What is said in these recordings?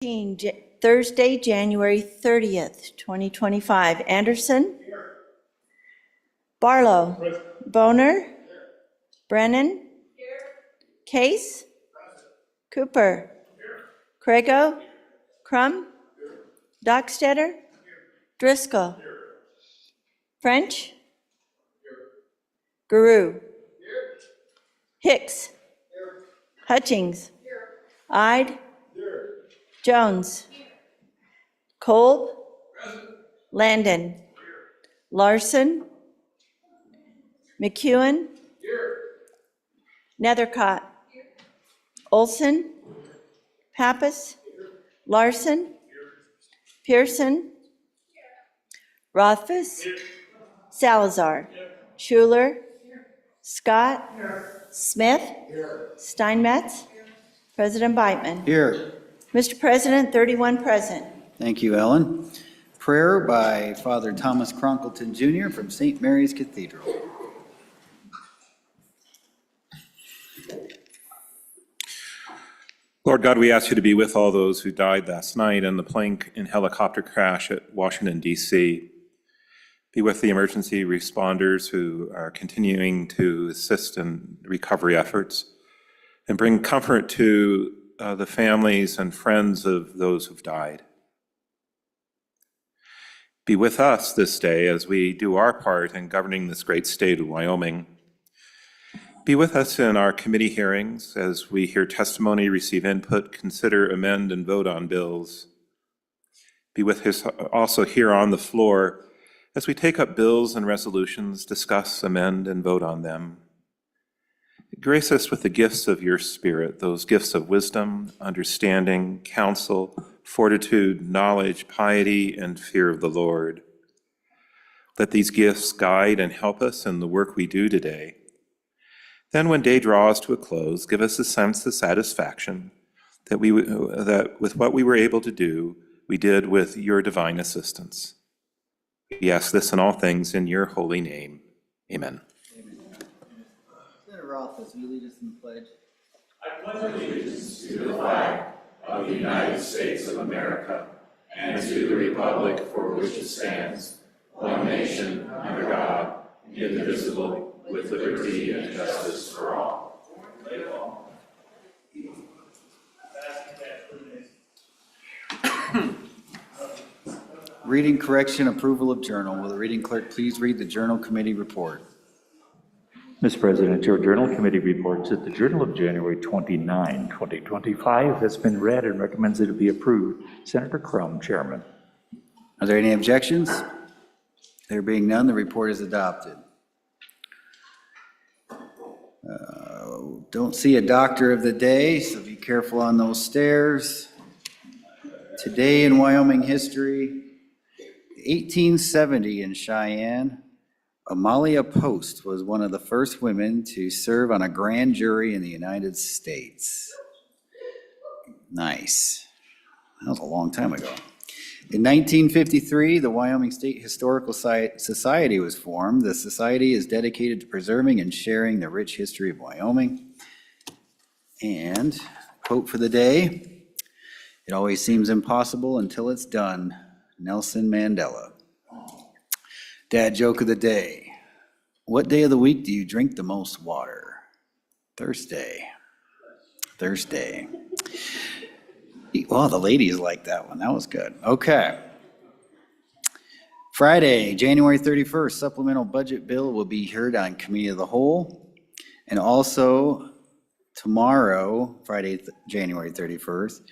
Thursday, January 30th, 2025. Anderson? Here. Barlow? Present. Boner? Here. Brennan? Here. Case? Present. Cooper? Here. Crago? Here. Crum? Here. Dockstetter? Here. Driscoll? Here. French? Here. Guru? Here. Hicks? Here. Hutchings? Here. Ide? Here. Jones? Here. Kolb? Present. Landon? Here. Larson? McEwen? Here. Nethercott? Here. Olson? Pappas? Here. Larson? Here. Pearson? Here. Rothfuss? Here. Salazar? Here. Schuler? Here. Scott? Here. Smith? Here. Steinmetz? Here. President Beitman? Here. Mr. President, 31 present. Thank you, Ellen. Prayer by Father Thomas Cronkleton Jr. from St. Mary's Cathedral. Lord God, we ask you to be with all those who died last night in the plane and helicopter crash at Washington, D.C. Be with the emergency responders who are continuing to assist in recovery efforts, and bring comfort to the families and friends of those who've died. Be with us this day as we do our part in governing this great state of Wyoming. Be with us in our committee hearings as we hear testimony, receive input, consider, amend, and vote on bills. Be with us also here on the floor as we take up bills and resolutions, discuss, amend, and vote on them. Grace us with the gifts of your Spirit, those gifts of wisdom, understanding, counsel, fortitude, knowledge, piety, and fear of the Lord. Let these gifts guide and help us in the work we do today. Then when day draws to a close, give us a sense of satisfaction that with what we were able to do, we did with your divine assistance. We ask this in all things in your holy name. Amen. Senator Rothfuss, will you lead us in the pledge? I pledge allegiance to the flag of the United States of America and to the republic for which it stands, one nation, under God, indivisible, with liberty and justice for all. Reading correction, approval of journal. Will the reading clerk please read the journal committee report? Mr. President, your journal committee reports that the Journal of January 29, 2025 has been read and recommends that it be approved. Senator Crum, Chairman. Are there any objections? There being none, the report is adopted. Don't see a doctor of the day, so be careful on those stairs. Today in Wyoming history, 1870 in Cheyenne, Amalia Post was one of the first women to serve on a grand jury in the United States. Nice. That was a long time ago. In 1953, the Wyoming State Historical Society was formed. The society is dedicated to preserving and sharing the rich history of Wyoming. And quote for the day, "It always seems impossible until it's done." Nelson Mandela. Dad joke of the day. What day of the week do you drink the most water? Thursday. Well, the ladies like that one. That was good. Okay. Friday, January 31st, supplemental budget bill will be heard on Committee of the Whole. And also tomorrow, Friday, January 31st,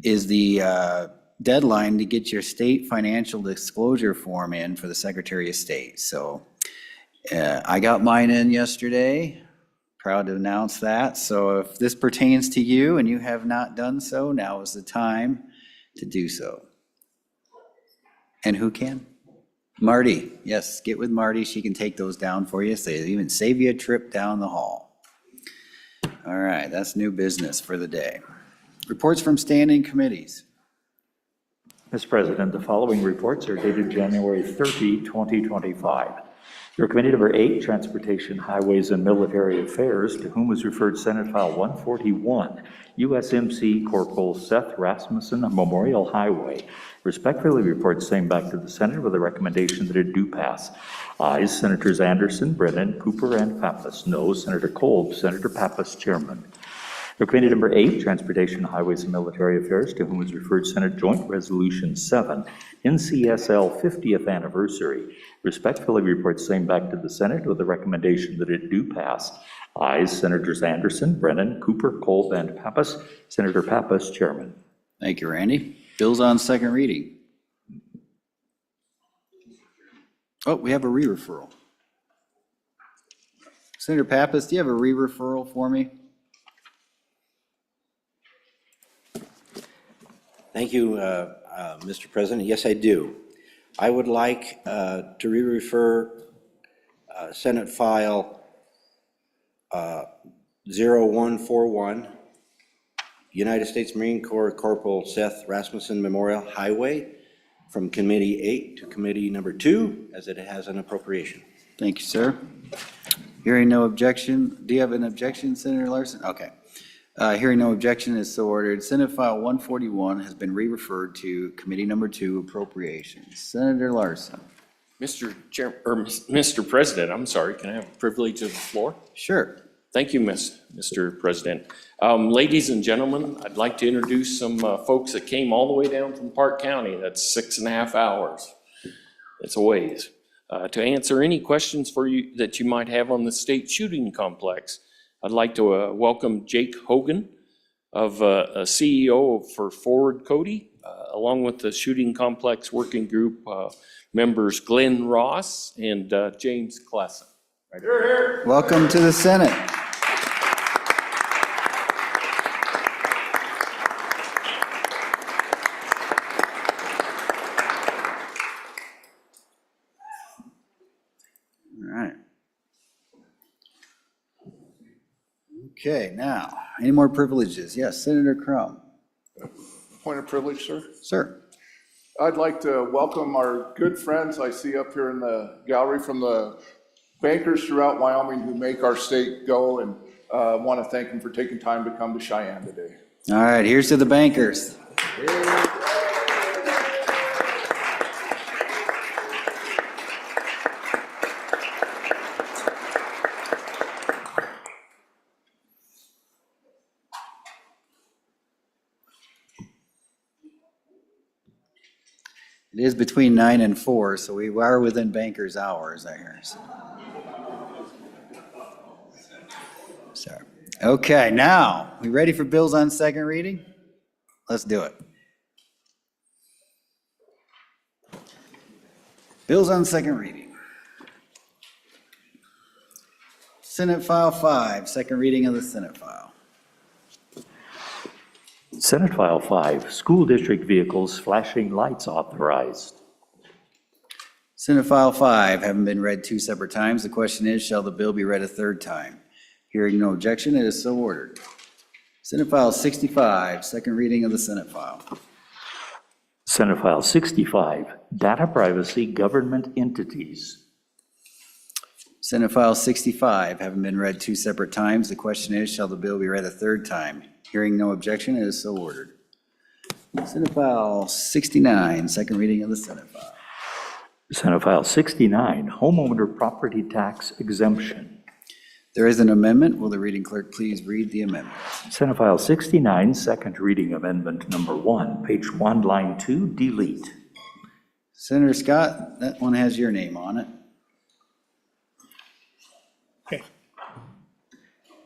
is the deadline to get your state financial disclosure form in for the Secretary of State. So I got mine in yesterday. Proud to announce that. So if this pertains to you and you have not done so, now is the time to do so. And who can? Marty. Yes, get with Marty. She can take those down for you. So they even save you a trip down the hall. All right, that's new business for the day. Reports from standing committees. Mr. President, the following reports are dated January 30, 2025. Your committee number 8, Transportation, Highways, and Military Affairs, to whom was referred Senate File 141, USMC Corporal Seth Rasmussen Memorial Highway. Respectfully report same back to the Senate with a recommendation that it do pass. Ayes, Senators Anderson, Brennan, Cooper, and Pappas. No, Senator Kolb, Senator Pappas, Chairman. Your committee number 8, Transportation, Highways, and Military Affairs, to whom was referred Senate Joint Resolution 7, NCSL 50th Anniversary. Respectfully report same back to the Senate with a recommendation that it do pass. Ayes, Senators Anderson, Brennan, Cooper, Kolb, and Pappas. Senator Pappas, Chairman. Thank you, Randy. Bills on second reading. Oh, we have a re-referral. Senator Pappas, do you have a re-referral for me? Thank you, Mr. President. Yes, I do. I would like to re-refer Senate File 0141, United States Marine Corps Corporal Seth Rasmussen Memorial Highway, from Committee 8 to Committee number 2, as it has an appropriation. Thank you, sir. Hearing no objection. Do you have an objection, Senator Larson? Okay. Hearing no objection is so ordered. Senate File 141 has been re-referred to Committee number 2, Appropriations. Senator Larson. Mr. President, I'm sorry, can I have the privilege of the floor? Sure. Thank you, Mr. President. Ladies and gentlemen, I'd like to introduce some folks that came all the way down from Park County. That's 6.5 hours. It's a ways. To answer any questions for you that you might have on the state shooting complex, I'd like to welcome Jake Hogan, of CEO for Forward Cody, along with the shooting complex working group members Glenn Ross and James Klassen. Right. Welcome to the Senate. All right. Okay, now, any more privileges? Yes, Senator Crum. Point of privilege, sir. Sir. I'd like to welcome our good friends I see up here in the gallery from the bankers throughout Wyoming who make our state go, and want to thank them for taking time to come to Cheyenne today. All right, here's to the bankers. It is between 9 and 4, so we are within banker's hours, I hear. So, okay, now, we ready for bills on second reading? Let's do it. Bills on second reading. Senate File 5, second reading of the Senate file. Senate File 5, School District Vehicles Flashing Lights Authorized. Senate File 5, having been read 2 separate times, the question is, shall the bill be read a third time? Hearing no objection, it is so ordered. Senate File 65, second reading of the Senate file. Senate File 65, Data Privacy Government Entities. Senate File 65, having been read 2 separate times, the question is, shall the bill be read a third time? Hearing no objection, it is so ordered. Senate File 69, second reading of the Senate file. Senate File 69, Homeowner Property Tax Exemption. There is an amendment. Will the reading clerk please read the amendment? Senate File 69, second reading amendment number 1, page 1, line 2, delete. Senator Scott, that one has your name on it. Okay.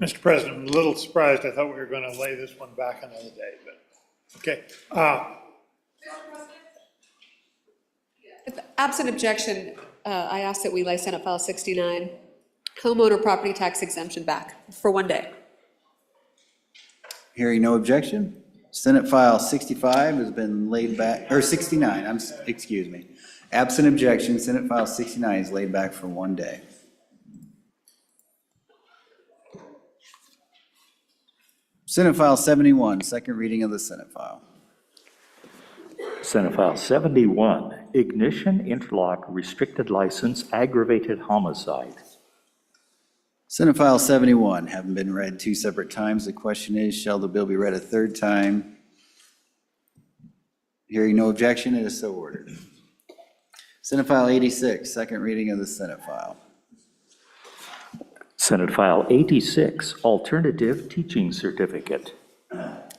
Mr. President, I'm a little surprised. I thought we were going to lay this one back another day, but, okay. If absent objection, I ask that we lay Senate File 69, homeowner property tax exemption back for 1 day. Hearing no objection, Senate File 65 has been laid back, or 69, excuse me. Absent objection, Senate File 69 is laid back for 1 day. Senate File 71, second reading of the Senate file. Senate File 71, ignition interlock restricted license aggravated homicide. Senate File 71, having been read two separate times, the question is, shall the bill be read a third time? Hearing no objection, it is so ordered. Senate File 86, second reading of the Senate file. Senate File 86, alternative teaching certificate.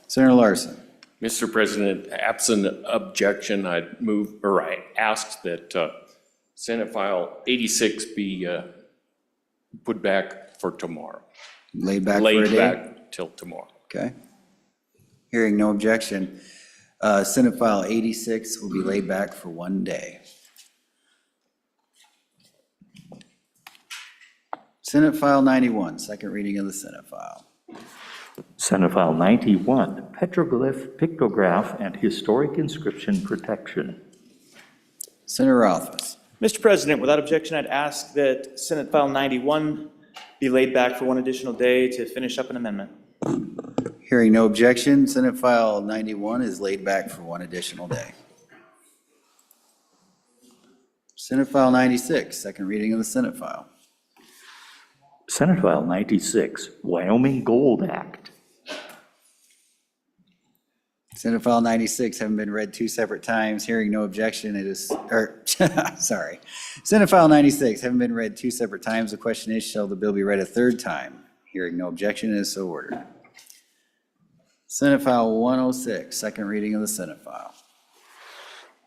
Senator Larson. Mr. President, absent objection, I'd move, or I ask that Senate File 86 be put back for tomorrow. Laid back for a Laid day? back till tomorrow. Okay. Hearing no objection, Senate File 86 will be laid back for one day. Senate File 91, second reading of the Senate file. Senate File 91, petroglyph, pictograph, and historic inscription protection. Senator Rothfuss. Mr. President, without objection, I'd ask that Senate File 91 be laid back for one additional day to finish up an amendment. Hearing no objection, Senate File 91 is laid back for one additional day. Senate File 96, second reading of the Senate file. Senate File 96, Wyoming Gold Act. Senate File 96 having been read two separate times, hearing no objection, it is, sorry. Senate File 96 having been read two separate times, the question is, shall the bill be read a third time? Hearing no objection, it is so ordered. Senate File 106, second reading of the Senate file.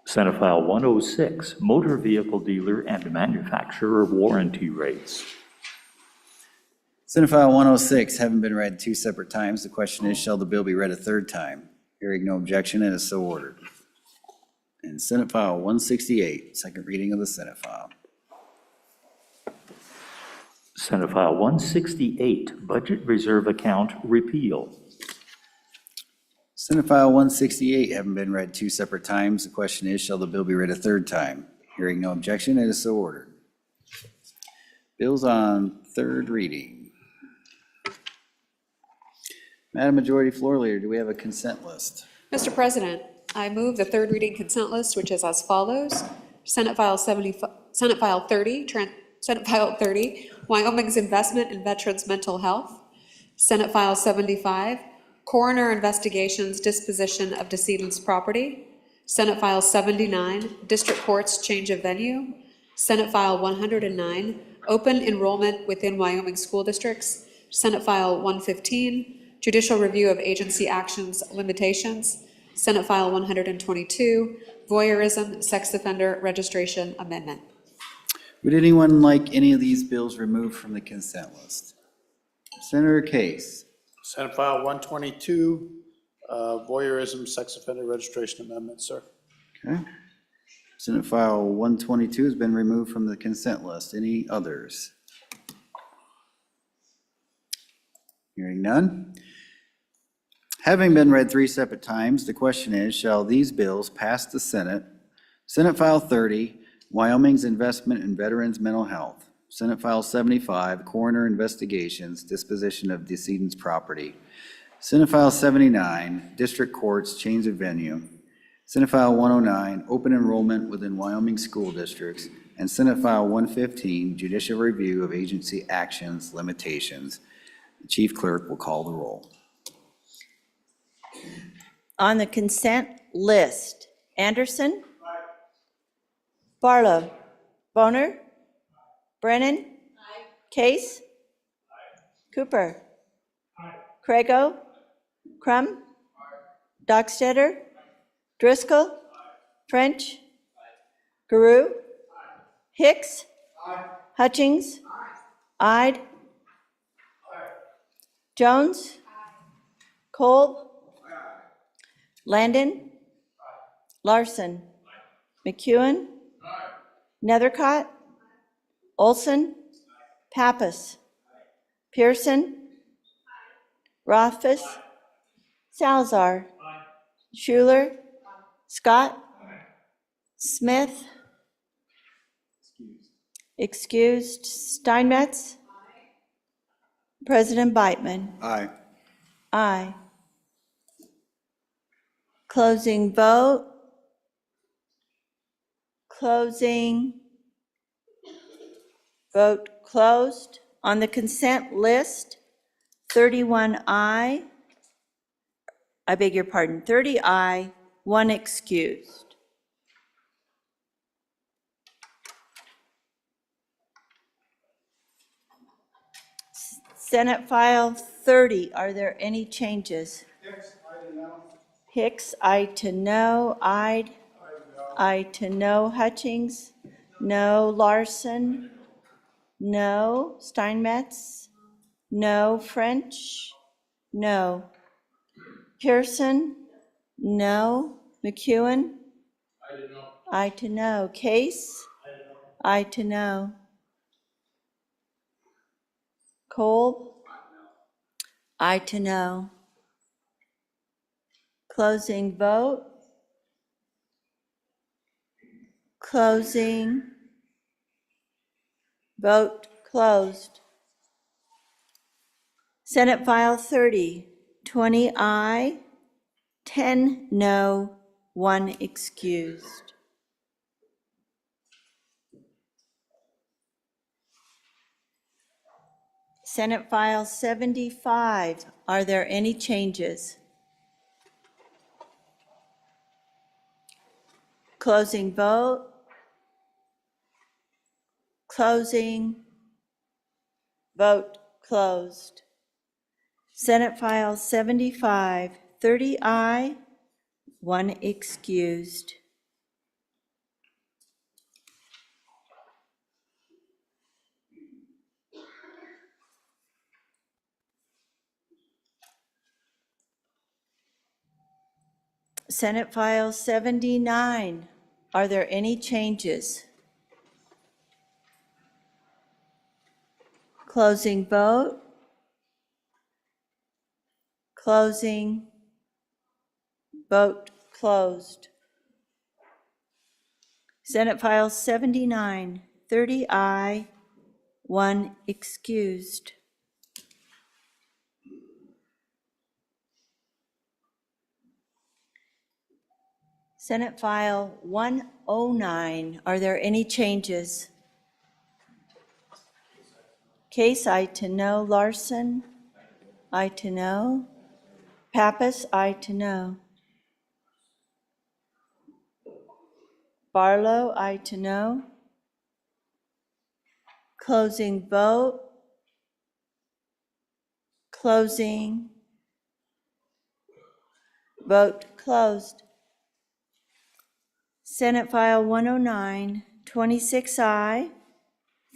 Senate File 106, motor vehicle dealer and manufacturer warranty rates. Senate File 106 having been read two separate times, the question is, shall the bill be read a third time? Hearing no objection, it is so ordered. And Senate File 168, second reading of the Senate file. Senate File 168, budget reserve account repeal. Senate File 168 having been read two separate times, the question is, shall the bill be read a third time? Hearing no objection, it is so ordered. Bills on third reading. Madam Majority Floor Leader, do we have a consent list? Mr. President, I move the third reading consent list, which is as follows. Senate File 30, Senate File 30, Wyoming's investment in veterans' mental health. Senate File 75, coroner investigations disposition of decedent's property. Senate File 79, district court's change of venue. Senate File 109, open enrollment within Wyoming school districts. Senate File 115, judicial review of agency actions limitations. Senate File 122, voyeurism, sex offender registration amendment. Would anyone like any of these bills removed from the consent list? Senator Case. Senate File 122, voyeurism, sex offender registration amendment, sir. Okay. Senate File 122 has been removed from the consent list. Any others? Hearing none. Having been read three separate times, the question is, shall these bills pass the Senate? Senate File 30, Wyoming's investment in veterans' mental health. Senate File 75, coroner investigations, disposition of decedent's property. Senate File 79, district courts, change of venue. Senate File 109, open enrollment within Wyoming school districts. And Senate File 115, judicial review of agency actions limitations. The chief clerk will call the roll. On the consent list, Anderson? Barlow? Boner? Brennan? Case? Cooper? Crago? Crum? Dockstetter? Driscoll? French? Guru? Hicks? Hutchings? Ide? Jones? Kolb? Landon? Larson? McEwen? Nethercott? Olson? Pappas? Pearson? Rothfuss? Salzar? Schuler? Scott? Smith? Excused. Steinmetz? President Beitman? Aye. Aye. Closing vote. closing, vote closed. On the consent list, 31I, I beg your pardon, 30I, 1 excused. Senate File 30, are there any changes? Hicks, I to no. I to no. Hutchings, no. Larson, no. Steinmetz, no. French, no. Pearson, no. McEwen, I to no. Case, I to no. Kolb, I to no. Closing vote. Closing. Vote closed. Senate File 30, 20 aye, 10 no, 1 excused. Senate File 75, are there any changes? Closing vote. Closing. Vote closed. Senate File 75, 30 aye, 1 excused. Senate File 79, are there any changes? Closing vote. Closing. Vote closed. Senate File 79, 30 aye, 1 excused. Senate File 109, are there any changes? Case, I to no. Larson, I to no. Pappas, I to no. Barlow, I to no. Closing vote. Closing. Vote closed. Senate File 109, 26 aye,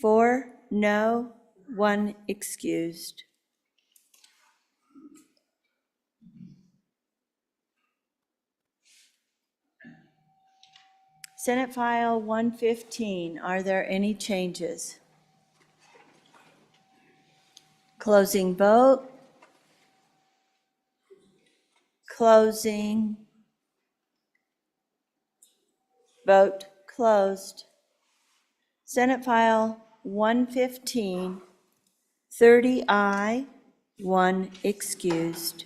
4 no, 1 excused. Senate File 115, are there any changes? Closing vote. Closing. Vote closed. Senate File 115, 30 aye, 1 excused.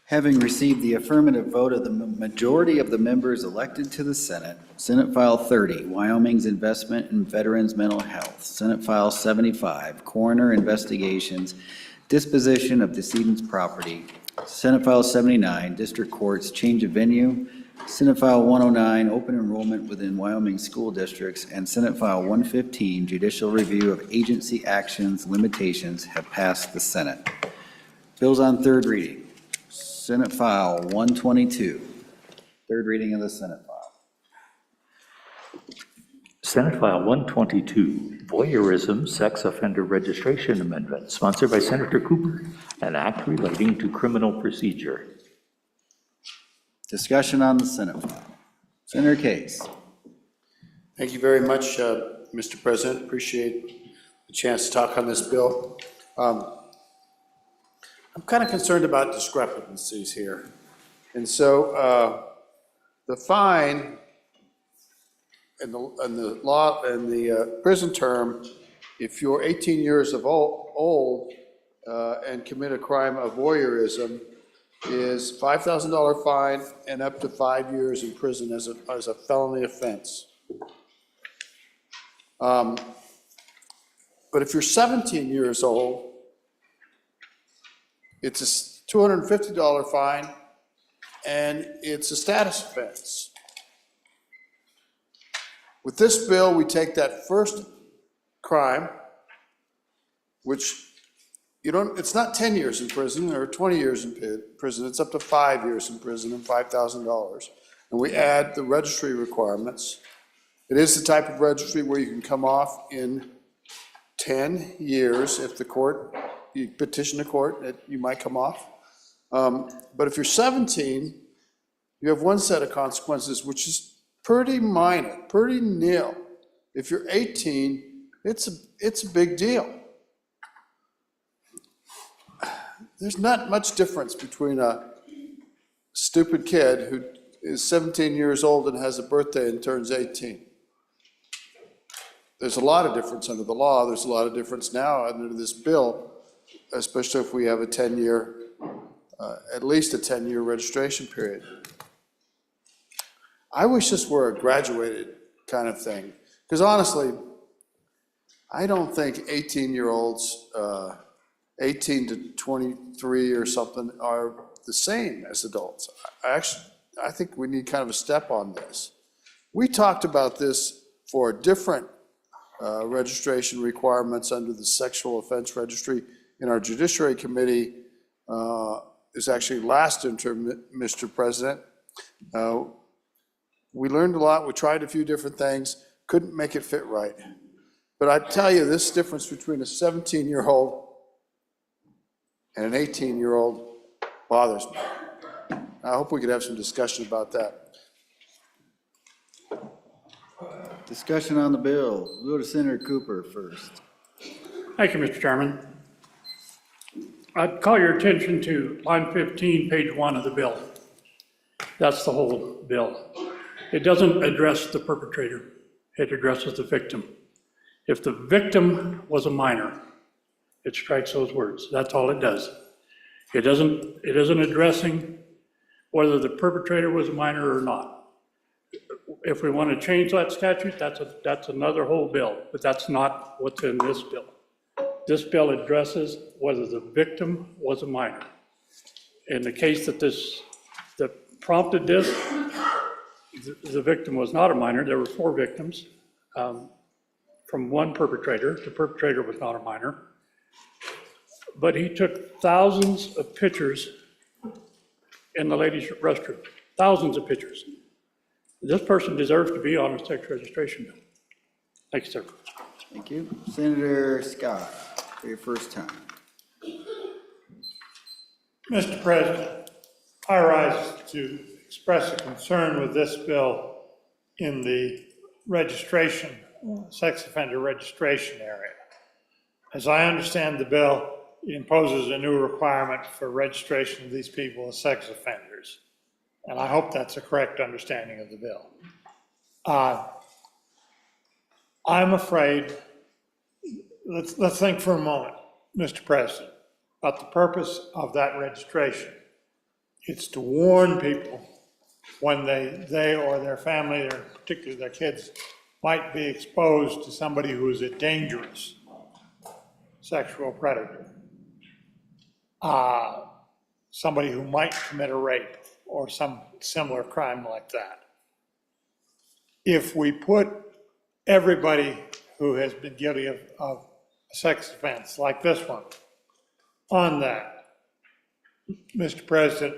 Having received the affirmative vote of the majority of the members elected to the Senate, Senate File 30, Wyoming's Investment in Veterans' Mental Health, Senate File 75, Coroner Investigations, Disposition of Decedent's Property, Senate File 79, District Courts, Change of Venue, Senate File 109, Open Enrollment within Wyoming School Districts, and Senate File 115, Judicial Review of Agency Actions Limitations have passed the Senate. Bills on third reading. Senate File 122, third reading of the Senate File. Senate File 122, Voyeurism Sex Offender Registration Amendment, sponsored by Senator Cooper, an act relating to criminal procedure. Discussion on the Senate File. Senator Case. Thank you very much, Mr. President. Appreciate the chance to talk on this bill. I'm kind of concerned about discrepancies here. And so the fine and the law and the prison term, if you're 18 years of old and commit a crime of voyeurism, is $5,000 fine and up to 5 years in prison as a felony offense. But if you're 17 years old, it's a $250 fine and it's a status offense. With this bill, we take that first crime, which it's not 10 years in prison or 20 years in prison, it's up to 5 years in prison and $5,000. And we add the registry requirements. It is the type of registry where you can come off in 10 years if you petition the court, you might come off. But if you're 17, you have one set of consequences, which is pretty minor, pretty nil. If you're 18, it's a big deal. There's not much difference between a stupid kid who is 17 years old and has a birthday and turns 18. There's a lot of difference under the law. There's a lot of difference now under this bill, especially if we have a 10-year, at least a 10-year registration period. I wish this were a graduated kind of thing, because honestly, I don't think 18-year-olds, 18 to 23 or something, are the same as adults. I think we need kind of a step on this. We talked about this for different registration requirements under the sexual offense registry in our Judiciary Committee. Is actually last interim, Mr. President. We learned a lot. We tried a few different things, couldn't make it fit right. But I tell you, this difference between a 17-year-old and an 18-year-old bothers me. I hope we could have some discussion about that. Discussion on the bill. We'll go to Senator Cooper first. Thank you, Mr. Chairman. I'd call your attention to line 15, page 1 of the bill. That's the whole bill. It doesn't address the perpetrator. It addresses the victim. If the victim was a minor, it strikes those words. That's all it does. It isn't addressing whether the perpetrator was a minor or not. If we want to change that statute, that's another whole bill, but that's not what's in this bill. This bill addresses whether the victim was a minor. In the case that prompted this, the victim was not a minor. There were 4 victims from one perpetrator. The perpetrator was not a minor. But he took thousands of pictures in the ladies' restroom, thousands of pictures. This person deserves to be on a sex registration bill. Thank you, sir. Thank you. Senator Scott, for your first time. Mr. President, I rise to express a concern with this bill in the registration, sex offender registration area. As I understand the bill, it imposes a new requirement for registration of these people as sex offenders. And I hope that's a correct understanding of the bill. I'm afraid, let's think for a moment, Mr. President, about the purpose of that registration. It's to warn people when they or their family, or particularly their kids, might be exposed to somebody who is a dangerous sexual predator. Somebody who might commit a rape or some similar crime like that. If we put everybody who has been guilty of a sex offense like this one on that, Mr. President,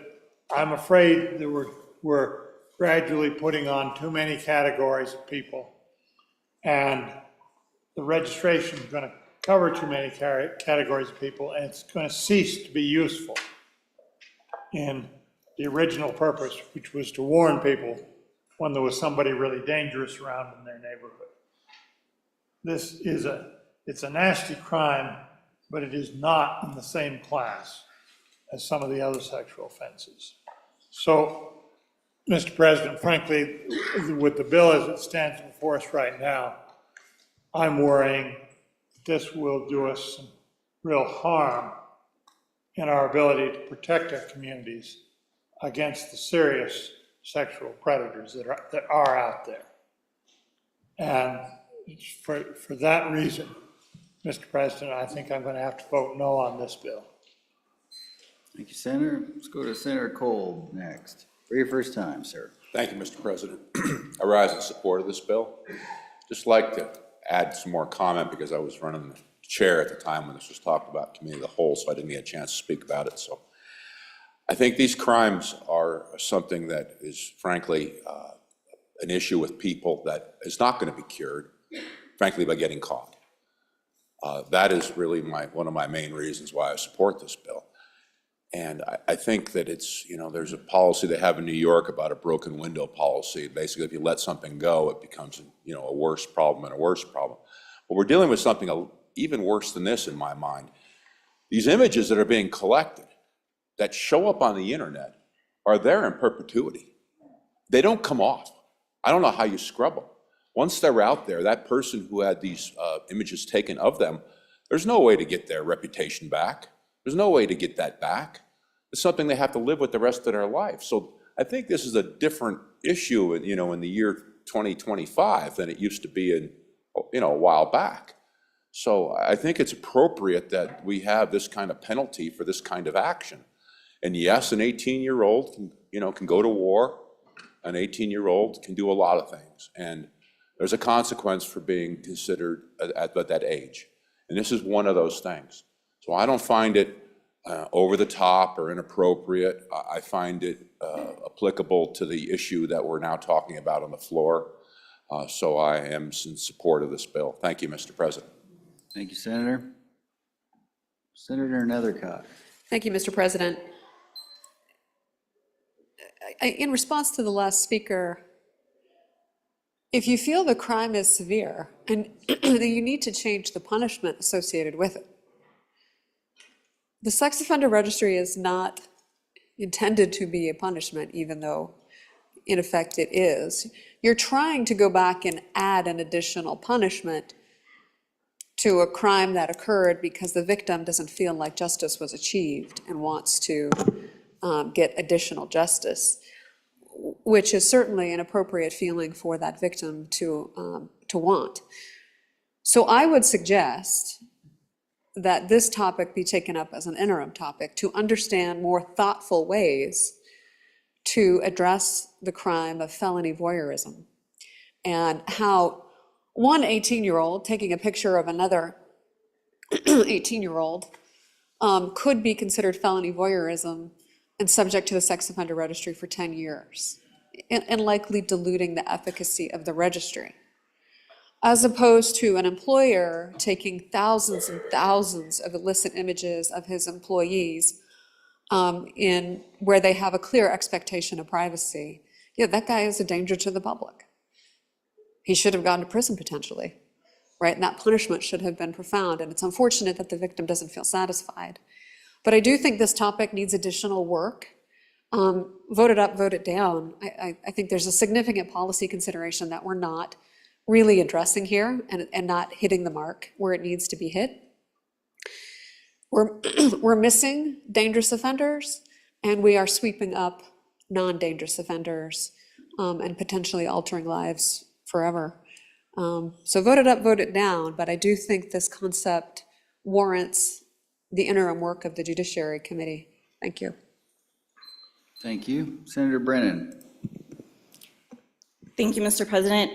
I'm afraid that we're gradually putting on too many categories of people, and the registration is going to cover too many categories of people, and it's going to cease to be useful in the original purpose, which was to warn people when there was somebody really dangerous around in their neighborhood. It's a nasty crime, but it is not in the same class as some of the other sexual offenses. So, Mr. President, frankly, with the bill as it stands before us right now, I'm worrying this will do us some real harm in our ability to protect our communities against the serious sexual predators that are out there. And for that reason, Mr. President, I think I'm going to have to vote no on this bill. Thank you, Senator. Let's go to Senator Cole next. For your first time, sir. Thank you, Mr. President. I rise in support of this bill. Just like to add some more comment because I was running the chair at the time when this was talked about committee of the whole, so I didn't get a chance to speak about it. So I think these crimes are something that is frankly an issue with people that is not going to be cured, frankly, by getting caught. That is really one of my main reasons why I support this bill. And I think that it's, there's a policy they have in New York about a broken window policy. Basically, if you let something go, it becomes, a worse problem and a worse problem. But we're dealing with something even worse than this in my mind. These images that are being collected that show up on the internet are there in perpetuity. They don't come off. I don't know how you scrub them. Once they're out there, that person who had these images taken of them, there's no way to get their reputation back. There's no way to get that back. It's something they have to live with the rest of their life. So I think this is a different issue, in the year 2025 than it used to be in, a while back. So I think it's appropriate that we have this kind of penalty for this kind of action. And yes, an 18-year-old can go to war. An 18-year-old can do a lot of things. And there's a consequence for being considered at that age. And this is one of those things. So I don't find it over the top or inappropriate. I find it applicable to the issue that we're now talking about on the floor. So I am in support of this bill. Thank you, Mr. President. Thank you, Senator. Senator Nethercott. Thank you, Mr. President. In response to the last speaker, if you feel the crime is severe, and then you need to change the punishment associated with it. The sex offender registry is not intended to be a punishment, even though in effect it is. You're trying to go back and add an additional punishment to a crime that occurred because the victim doesn't feel like justice was achieved and wants to get additional justice, which is certainly an appropriate feeling for that victim to want. So I would suggest that this topic be taken up as an interim topic to understand more thoughtful ways to address the crime of felony voyeurism, and how one 18-year-old taking a picture of another 18-year-old could be considered felony voyeurism and subject to the sex offender registry for 10 years, and likely diluting the efficacy of the registry, as opposed to an employer taking thousands and thousands of illicit images of his employees in where they have a clear expectation of privacy. Yeah, that guy is a danger to the public. He should have gone to prison potentially, right? And that punishment should have been profound. And it's unfortunate that the victim doesn't feel satisfied. But I do think this topic needs additional work. Vote it up, vote it down. I think there's a significant policy consideration that we're not really addressing here and not hitting the mark where it needs to be hit. We're missing dangerous offenders, and we are sweeping up non-dangerous offenders and potentially altering lives forever. So vote it up, vote it down, but I do think this concept warrants the interim work of the Judiciary Committee. Thank you. Thank you. Senator Brennan. Thank you, Mr. President.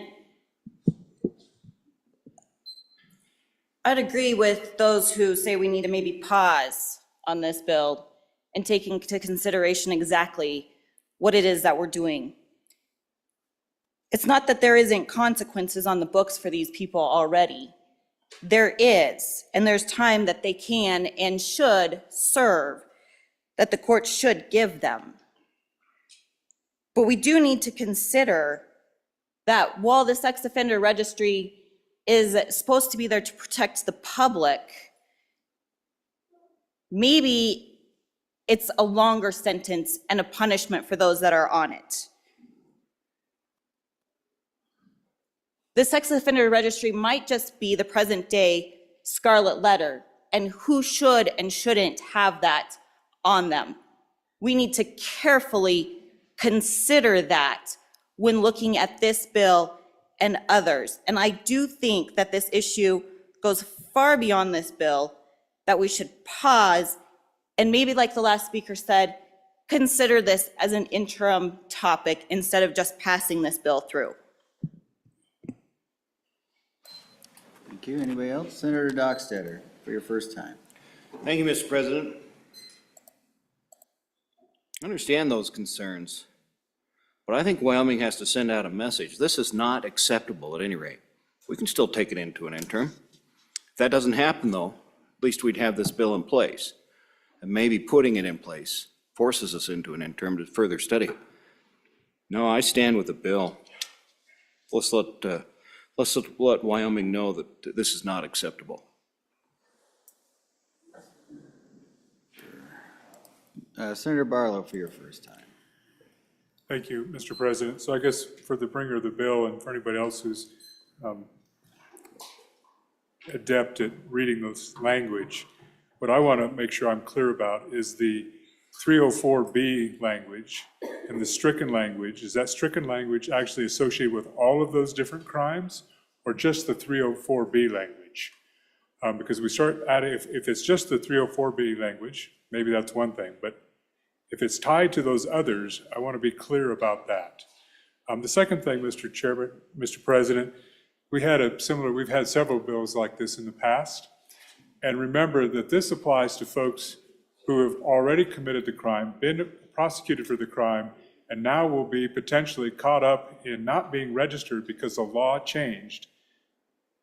I'd agree with those who say we need to maybe pause on this bill and take into consideration exactly what it is that we're doing. It's not that there isn't consequences on the books for these people already. There is, and there's time that they can and should serve, that the court should give them. But we do need to consider that while the sex offender registry is supposed to be there to protect the public, maybe it's a longer sentence and a punishment for those that are on it. The sex offender registry might just be the present day scarlet letter, and who should and shouldn't have that on them. We need to carefully consider that when looking at this bill and others. And I do think that this issue goes far beyond this bill, that we should pause and maybe, like the last speaker said, consider this as an interim topic instead of just passing this bill through. Thank you. Anybody else? Senator Dockstader, for your first time. Thank you, Mr. President. I understand those concerns, but I think Wyoming has to send out a message. This is not acceptable at any rate. We can still take it into an interim. If that doesn't happen, though, at least we'd have this bill in place. And maybe putting it in place forces us into an interim to further study it. No, I stand with the bill. Let's let Wyoming know that this is not acceptable. Senator Barlow, for your first time. Thank you, Mr. President. So I guess for the bringer of the bill and for anybody else who's adept at reading this language, what I want to make sure I'm clear about is the 304B language and the stricken language. Is that stricken language actually associated with all of those different crimes or just the 304B language? Because we start adding, if it's just the 304B language, maybe that's one thing, but if it's tied to those others, I want to be clear about that. The second thing, Mr. Chairman, Mr. President, we've had several bills like this in the past. And remember that this applies to folks who have already committed the crime, been prosecuted for the crime, and now will be potentially caught up in not being registered because the law changed.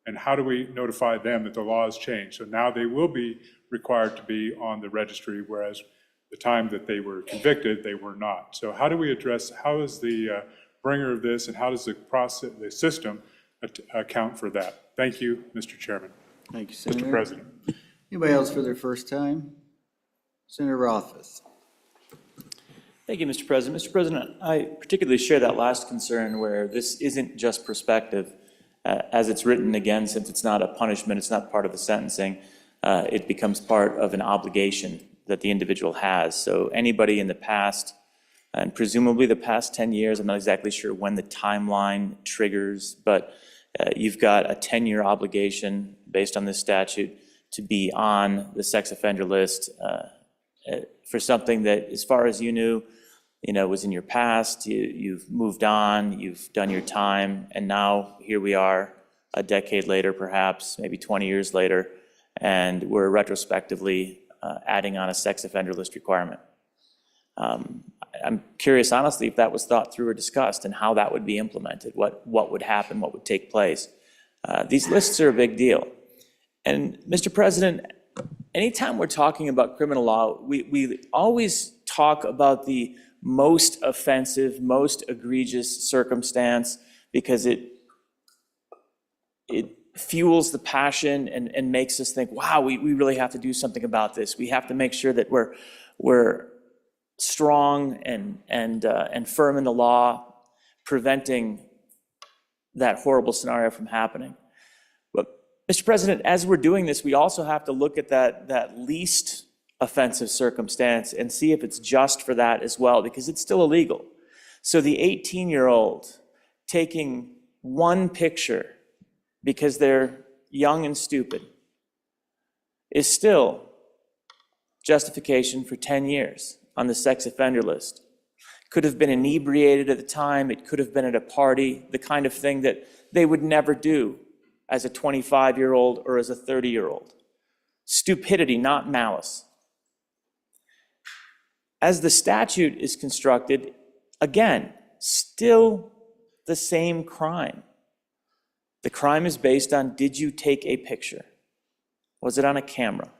And how do we notify them that the law has changed? So now they will be required to be on the registry, whereas the time that they were convicted, they were not. So how do we address, how is the bringer of this and how does the system account for that? Thank you, Mr. Chairman. Thank you, Senator. Mr. President. Anybody else for their first time? Senator Rothfuss. Thank you, Mr. President. Mr. President, I particularly share that last concern where this isn't just prospective. As it's written, again, since it's not a punishment, it's not part of the sentencing, it becomes part of an obligation that the individual has. So anybody in the past, and presumably the past 10 years, I'm not exactly sure when the timeline triggers, but you've got a 10-year obligation based on this statute to be on the sex offender list for something that, as far as you knew, was in your past. You've moved on, you've done your time, and now here we are a decade later, perhaps, maybe 20 years later, and we're retrospectively adding on a sex offender list requirement. I'm curious, honestly, if that was thought through or discussed and how that would be implemented, what would happen, what would take place. These lists are a big deal. And Mr. President, anytime we're talking about criminal law, we always talk about the most offensive, most egregious circumstance because it fuels the passion and makes us think, wow, we really have to do something about this. We have to make sure that we're strong and firm in the law, preventing that horrible scenario from happening. But Mr. President, as we're doing this, we also have to look at that least offensive circumstance and see if it's just for that as well, because it's still illegal. So the 18-year-old taking one picture because they're young and stupid is still justification for 10 years on the sex offender list. Could have been inebriated at the time, it could have been at a party, the kind of thing that they would never do as a 25-year-old or as a 30-year-old. Stupidity, not malice. As the statute is constructed, again, still the same crime. The crime is based on, did you take a picture? Was it on a camera?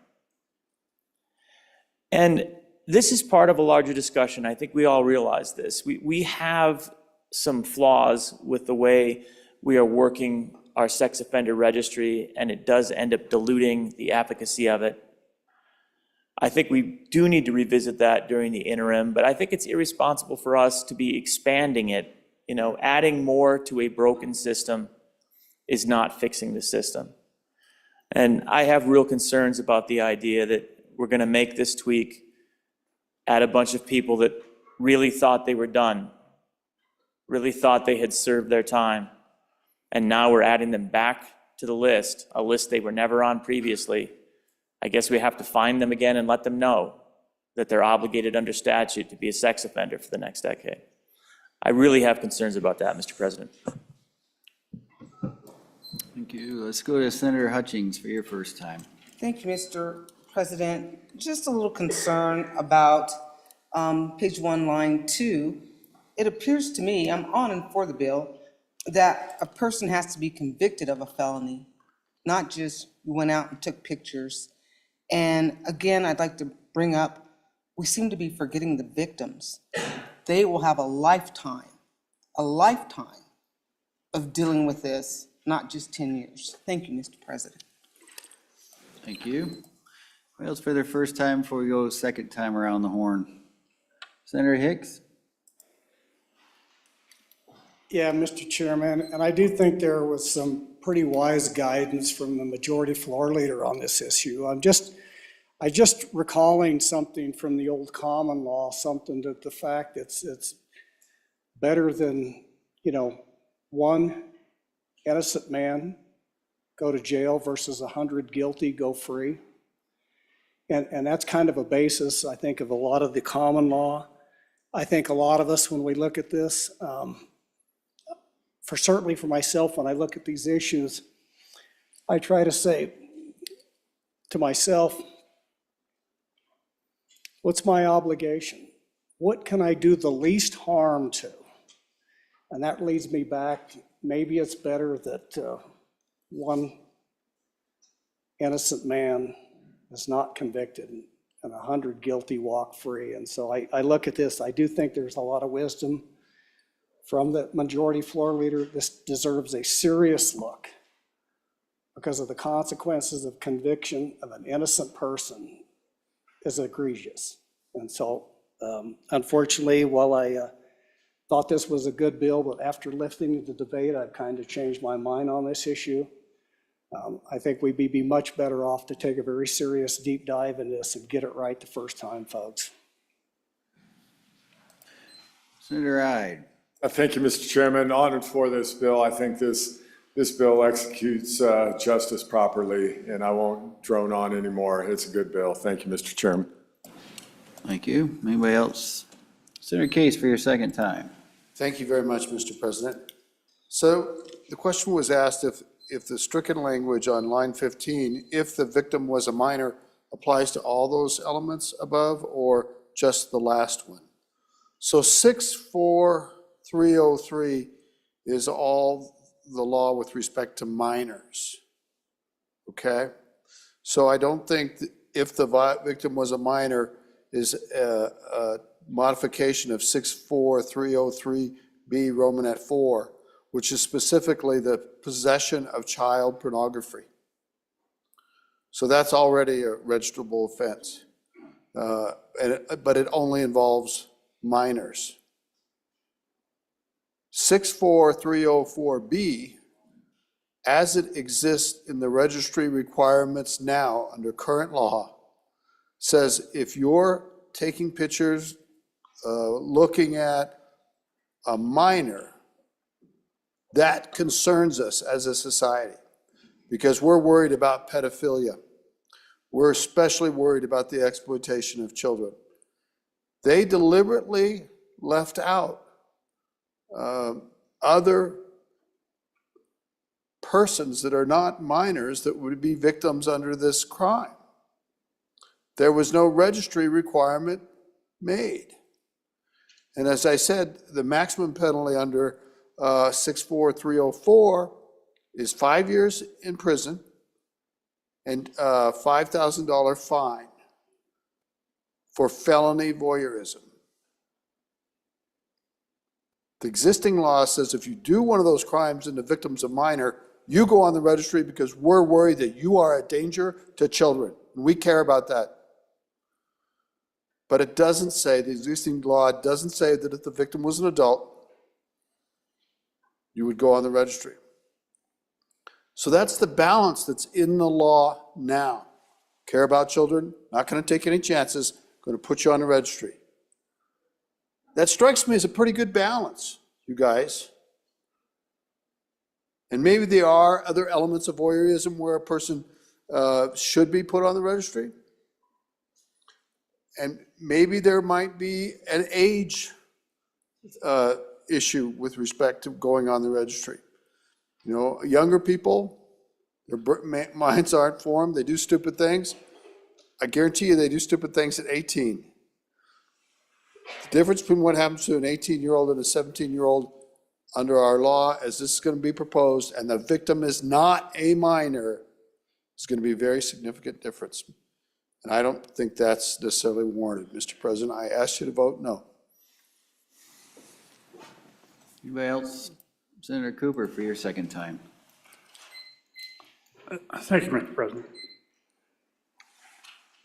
And this is part of a larger discussion. I think we all realize this. We have some flaws with the way we are working our sex offender registry, and it does end up diluting the efficacy of it. I think we do need to revisit that during the interim, but I think it's irresponsible for us to be expanding it. Adding more to a broken system is not fixing the system. And I have real concerns about the idea that we're going to make this tweak add a bunch of people that really thought they were done, really thought they had served their time, and now we're adding them back to the list, a list they were never on previously. I guess we have to find them again and let them know that they're obligated under statute to be a sex offender for the next decade. I really have concerns about that, Mr. President. Thank you. Let's go to Senator Hutchings for your first time. Thank you, Mr. President. Just a little concern about page 1, line 2. It appears to me, I'm on and for the bill, that a person has to be convicted of a felony, not just went out and took pictures. And again, I'd like to bring up, we seem to be forgetting the victims. They will have a lifetime of dealing with this, not just 10 years. Thank you, Mr. President. Thank you. What else for their first time before we go second time around the horn? Senator Hicks? Yeah, Mr. Chairman, and I do think there was some pretty wise guidance from the majority floor leader on this issue. I just recalling something from the old common law, something that the fact it's better than, one innocent man go to jail versus 100 guilty go free. And that's kind of a basis, I think, of a lot of the common law. I think a lot of us, when we look at this, certainly for myself, when I look at these issues, I try to say to myself, what's my obligation? What can I do the least harm to? And that leads me back, maybe it's better that one innocent man is not convicted and 100 guilty walk free. And so I look at this, I do think there's a lot of wisdom from the majority floor leader. This deserves a serious look because of the consequences of conviction of an innocent person is egregious. And so unfortunately, while I thought this was a good bill, but after listening to the debate, I've kind of changed my mind on this issue. I think we'd be much better off to take a very serious deep dive in this and get it right the first time, folks. Senator Ide. Thank you, Mr. Chairman. Honored for this bill. I think this bill executes justice properly, and I won't drone on anymore. It's a good bill. Thank you, Mr. Chairman. Thank you. Anybody else? Senator Case for your second time. Thank you very much, Mr. President. So the question was asked if the stricken language on line 15, if the victim was a minor, applies to all those elements above or just the last one. So 64303 is all the law with respect to minors, okay? So I don't think that if the victim was a minor is a modification of 64303B Romanet 4, which is specifically the possession of child pornography. So that's already a registrable offense, but it only involves minors. 64304B, as it exists in the registry requirements now under current law, says if you're taking pictures, looking at a minor, that concerns us as a society because we're worried about pedophilia. We're especially worried about the exploitation of children. They deliberately left out other persons that are not minors that would be victims under this crime. There was no registry requirement made. And as I said, the maximum penalty under 64304 is 5 years in prison and $5,000 fine for felony voyeurism. The existing law says if you do one of those crimes and the victim's a minor, you go on the registry because we're worried that you are a danger to children. And we care about that. But it doesn't say, the existing law doesn't say that if the victim was an adult, you would go on the registry. So that's the balance that's in the law now. Care about children, not going to take any chances, going to put you on the registry. That strikes me as a pretty good balance, you guys. And maybe there are other elements of voyeurism where a person should be put on the registry. And maybe there might be an age issue with respect to going on the registry. You know, younger people, their minds aren't formed, they do stupid things. I guarantee you they do stupid things at 18. The difference between what happens to an 18-year-old and a 17-year-old under our law, as this is going to be proposed, and the victim is not a minor, is going to be a very significant difference. And I don't think that's necessarily warranted. Mr. President, I ask you to vote no. Anybody else? Senator Cooper for your second time. Thank you, Mr. President.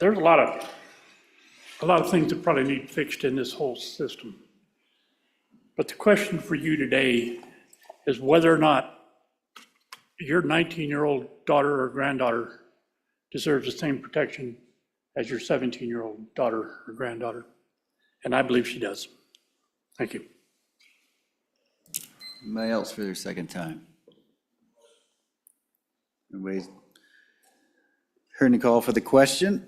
There's a lot of things that probably need fixed in this whole system. But the question for you today is whether or not your 19-year-old daughter or granddaughter deserves the same protection as your 17-year-old daughter or granddaughter. And I believe she does. Thank you. Anybody else for their second time? Everybody's heard the call for the question.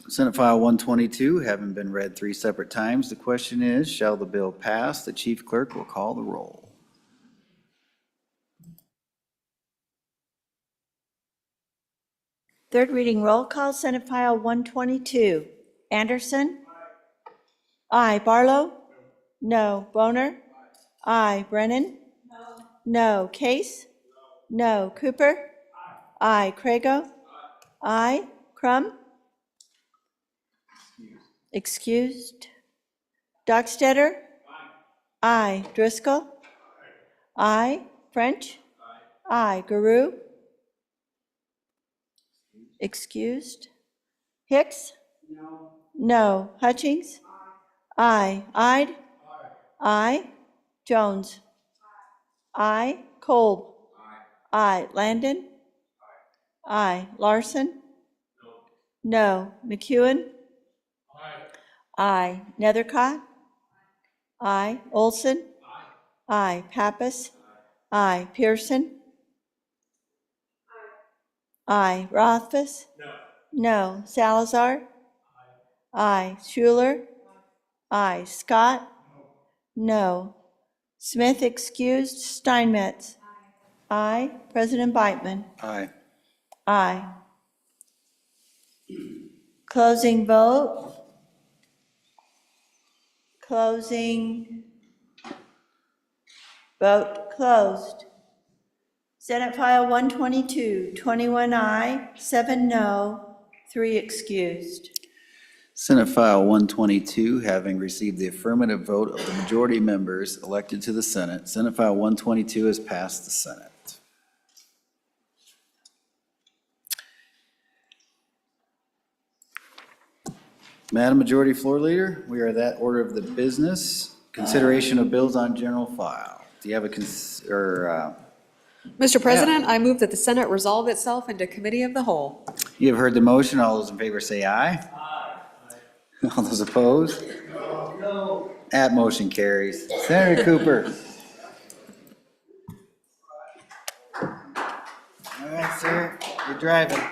Senate File 122, having been read 3 separate times, the question is, shall the bill pass? The chief clerk will call the roll. Third reading roll call, Senate File 122. Anderson? Aye. Barlow? No. Boner? Aye. Brennan? No. Case? No. Cooper? Aye. Crago? Aye. Crum? Excused. Dockstetter? Aye. Driscoll? Aye. French? Aye. Guru? Excused. Hicks? No. Hutchings? Aye. Ide? Aye. Jones? Aye. Kolb? Aye. Landon? Aye. Larson? No. McEwen? Aye. Nethercott? Aye. Olson? Aye. Pappas? Aye. Pearson? Aye. Rothfuss? No. Salazar? Aye. Schuler? Aye. Scott? No. Smith excused. Steinmetz? Aye. President Beitman? Aye. Aye. Closing vote. Closing. Vote closed. Senate File 122, 21 aye, 7 no, 3 excused. Senate File 122, having received the affirmative vote of the majority members elected to the Senate, Senate File 122 has passed the Senate. Madam Majority Floor Leader, we are at that order of the business. Consideration of bills on general file. Do you have a Mr. President, I move that the Senate resolve itself into committee of the whole. You have heard the motion. All those in favor say aye. Aye. All those opposed? No. That motion carries. Senator Cooper. All right, sir, you're driving.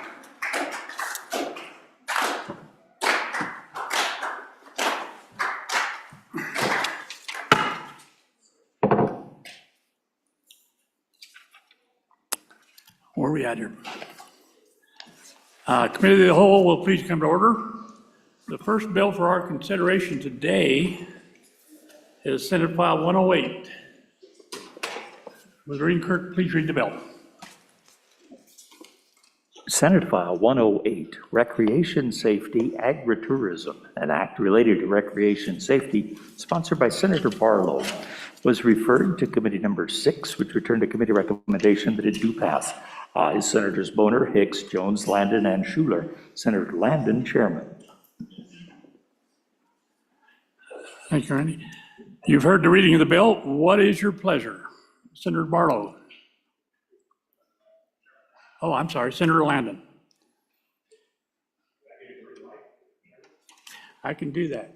Where are we at here? Committee of the whole will please come to order. The first bill for our consideration today is Senate File 108. Will the reading clerk please read the bill? Senate File 108, Recreation Safety Agritourism, an act related to recreation safety, sponsored by Senator Barlow, was referred to Committee Number 6, which returned a committee recommendation that it do pass. Ayes Senators Boner, Hicks, Jones, Landon, and Schuler. Senator Landon, Chairman. Thank you, Randy. You've heard the reading of the bill. What is your pleasure? Senator Barlow. Oh, I'm sorry, Senator Landon. I can do that.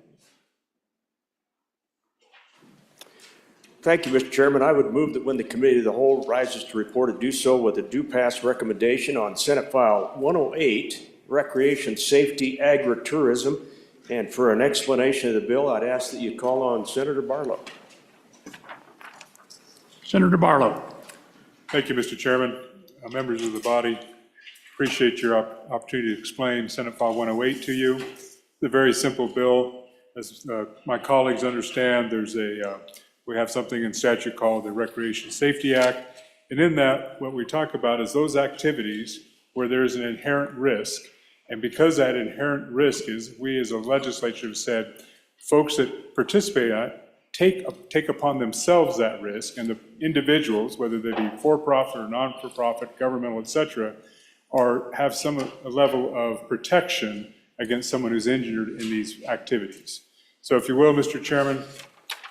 Thank you, Mr. Chairman. I would move that when the committee of the whole rises to report, it do so with a due pass recommendation on Senate File 108, Recreation, Safety, Agritourism. And for an explanation of the bill, I'd ask that you call on Senator Barlow. Senator Barlow. Thank you, Mr. Chairman. Members of the body, appreciate your opportunity to explain Senate File 108 to you. It's a very simple bill. As my colleagues understand, we have something in statute called the Recreation Safety Act. And in that, what we talk about is those activities where there is an inherent risk. And because that inherent risk is, we as a legislature have said, folks that participate in it take upon themselves that risk, and the individuals, whether they be for-profit or non-for-profit, governmental, et cetera, have some level of protection against someone who's injured in these activities. So if you will, Mr. Chairman,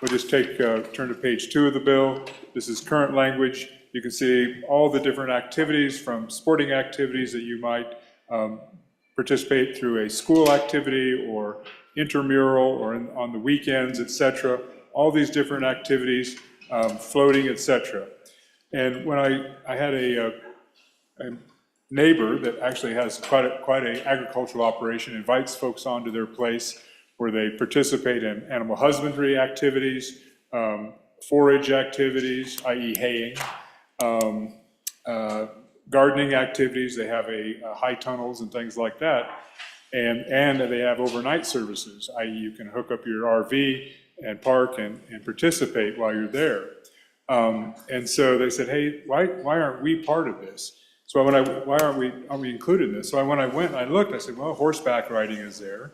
we'll just turn to page 2 of the bill. This is current language. You can see all the different activities, from sporting activities that you might participate through a school activity or intramural or on the weekends, et cetera. All these different activities, floating, et cetera. And when I had a neighbor that actually has quite an agricultural operation, invites folks onto their place where they participate in animal husbandry activities, forage activities, i.e. haying, gardening activities. They have high tunnels and things like that. And they have overnight services, i.e. you can hook up your RV and park and participate while you're there. And so they said, hey, why aren't we part of this? So why aren't we included in this? So when I went and I looked, I said, well, horseback riding is there,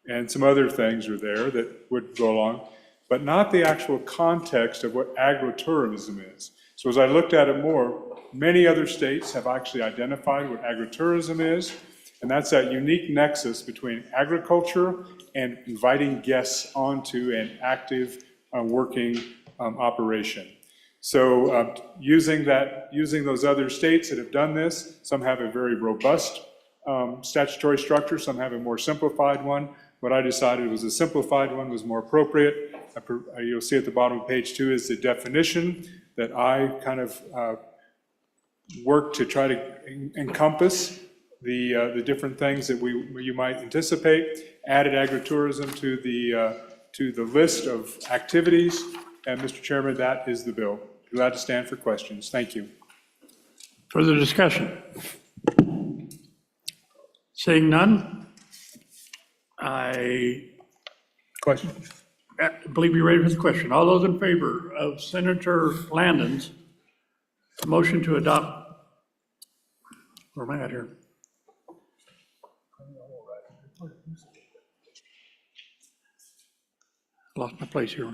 and some other things are there that would go along, but not the actual context of what agritourism is. So as I looked at it more, many other states have actually identified what agritourism is, and that's that unique nexus between agriculture and inviting guests onto an active working operation. So using those other states that have done this, some have a very robust statutory structure, some have a more simplified one. What I decided was a simplified one was more appropriate. You'll see at the bottom of page 2 is the definition that I kind of worked to try to encompass the different things that you might anticipate. Added agritourism to the list of activities, and Mr. Chairman, that is the bill. Glad to stand for questions. Thank you. Further discussion? Seeing none, I believe you're ready for the question. All those in favor of Senator Landon's motion to adopt, where am I at here? Lost my place here.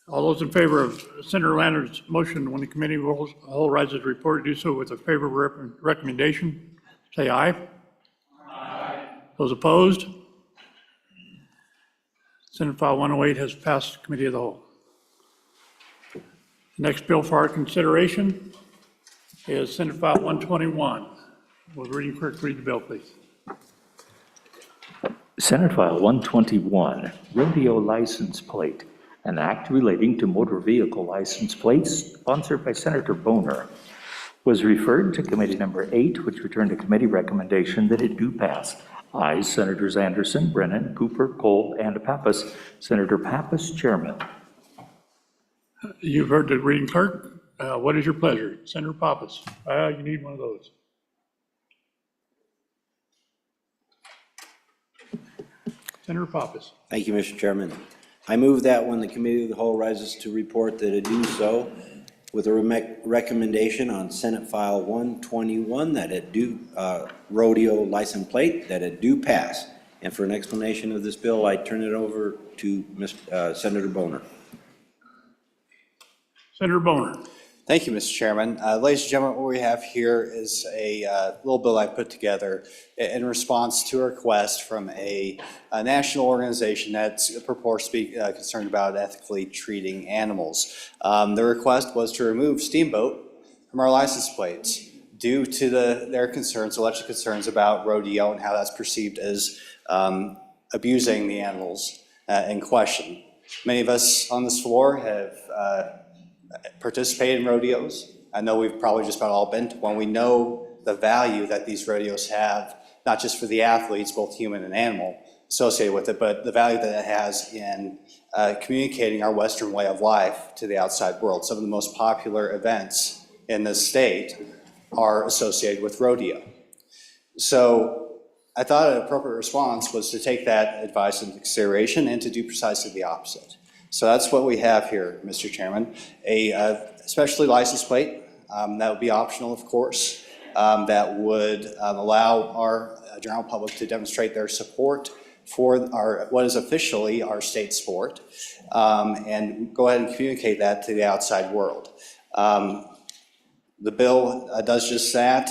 All those in favor of Senator Landon's motion, when the committee of the whole rises to report, do so with a favorable recommendation, say aye. Aye. Those opposed? Senate File 108 has passed committee of the whole. The next bill for our consideration is Senate File 121. Will the reading clerk read the bill, please? Senate File 121, Rodeo License Plate, an act relating to motor vehicle license plates, sponsored by Senator Boner, was referred to Committee Number 8, which returned a committee recommendation that it do pass. Ayes, Senators Anderson, Brennan, Cooper, Cole, and Pappas. Senator Pappas, Chairman. You've heard the reading clerk. What is your pleasure? Senator Pappas, you need one of those. Senator Pappas. Thank you, Mr. Chairman. I move that when the committee of the whole rises to report, that it do so with a recommendation on Senate File 121, that it do rodeo license plate, that it do pass. And for an explanation of this bill, I turn it over to Senator Boner. Senator Boner. Thank you, Mr. Chairman. Ladies and gentlemen, what we have here is a little bill I put together in response to a request from a national organization that's purports to be concerned about ethically treating animals. The request was to remove steamboat from our license plates due to their concerns, alleged concerns about rodeo and how that's perceived as abusing the animals in question. Many of us on this floor have participated in rodeos. I know we've probably just about all been to one. We know the value that these rodeos have, not just for the athletes, both human and animal, associated with it, but the value that it has in communicating our Western way of life to the outside world. Some of the most popular events in this state are associated with rodeo. So I thought an appropriate response was to take that advice into consideration and to do precisely the opposite. So that's what we have here, Mr. Chairman. A specialty license plate, that would be optional, of course, that would allow our general public to demonstrate their support for what is officially our state sport, and go ahead and communicate that to the outside world. The bill does just that.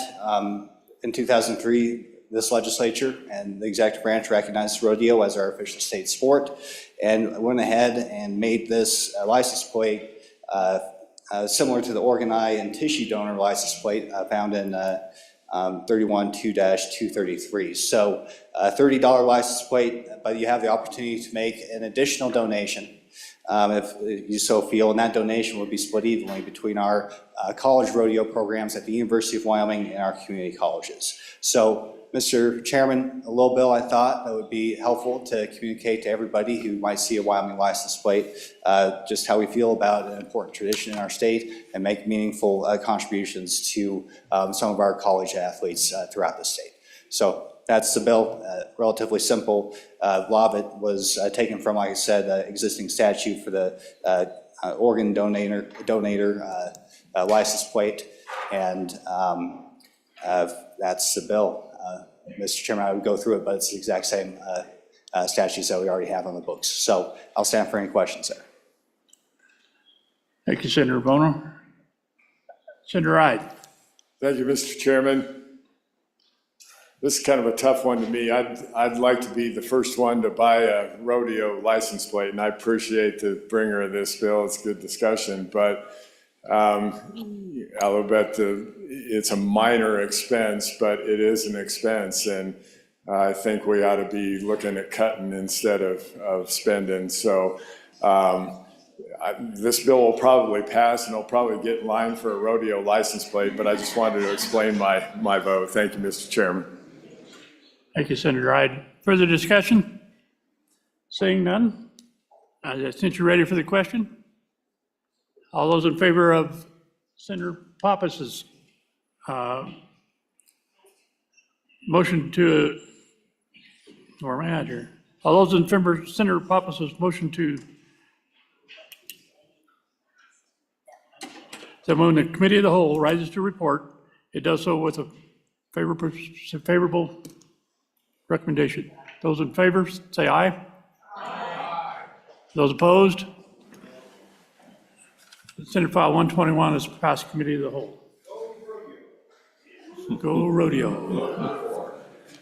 In 2003, this legislature and the executive branch recognized rodeo as our official state sport and went ahead and made this license plate similar to the organ, eye, and tissue donor license plate found in 31-2-233. So a $30 license plate, but you have the opportunity to make an additional donation if you so feel, and that donation would be split evenly between our college rodeo programs at the University of Wyoming and our community colleges. So, Mr. Chairman, a little bill I thought that would be helpful to communicate to everybody who might see a Wyoming license plate just how we feel about an important tradition in our state and make meaningful contributions to some of our college athletes throughout the state. So that's the bill, relatively simple. A lot of it was taken from, like I said, existing statute for the organ donator license plate, and that's the bill. Mr. Chairman, I would go through it, but it's the exact same statutes that we already have on the books. So I'll stand for any questions there. Thank you, Senator Bono. Senator Ide. Thank you, Mr. Chairman. This is kind of a tough one to me. I'd like to be the first one to buy a rodeo license plate, and I appreciate the bringer of this bill. It's a good discussion, but I'll bet it's a minor expense, but it is an expense, and I think we ought to be looking at cutting instead of spending. So this bill will probably pass, and I'll probably get in line for a rodeo license plate, but I just wanted to explain my vote. Thank you, Mr. Chairman. Thank you, Senator Ide. Further discussion? Seeing none? Since you're ready for the question, all those in favor of Senator Pappas's motion to, where am I at here? All those in favor of Senator Pappas's motion to, so when the committee of the whole rises to report, it does so with a favorable recommendation. Those in favor, say aye. Aye. Those opposed? Senate File 121 is passed committee of the whole. Go rodeo.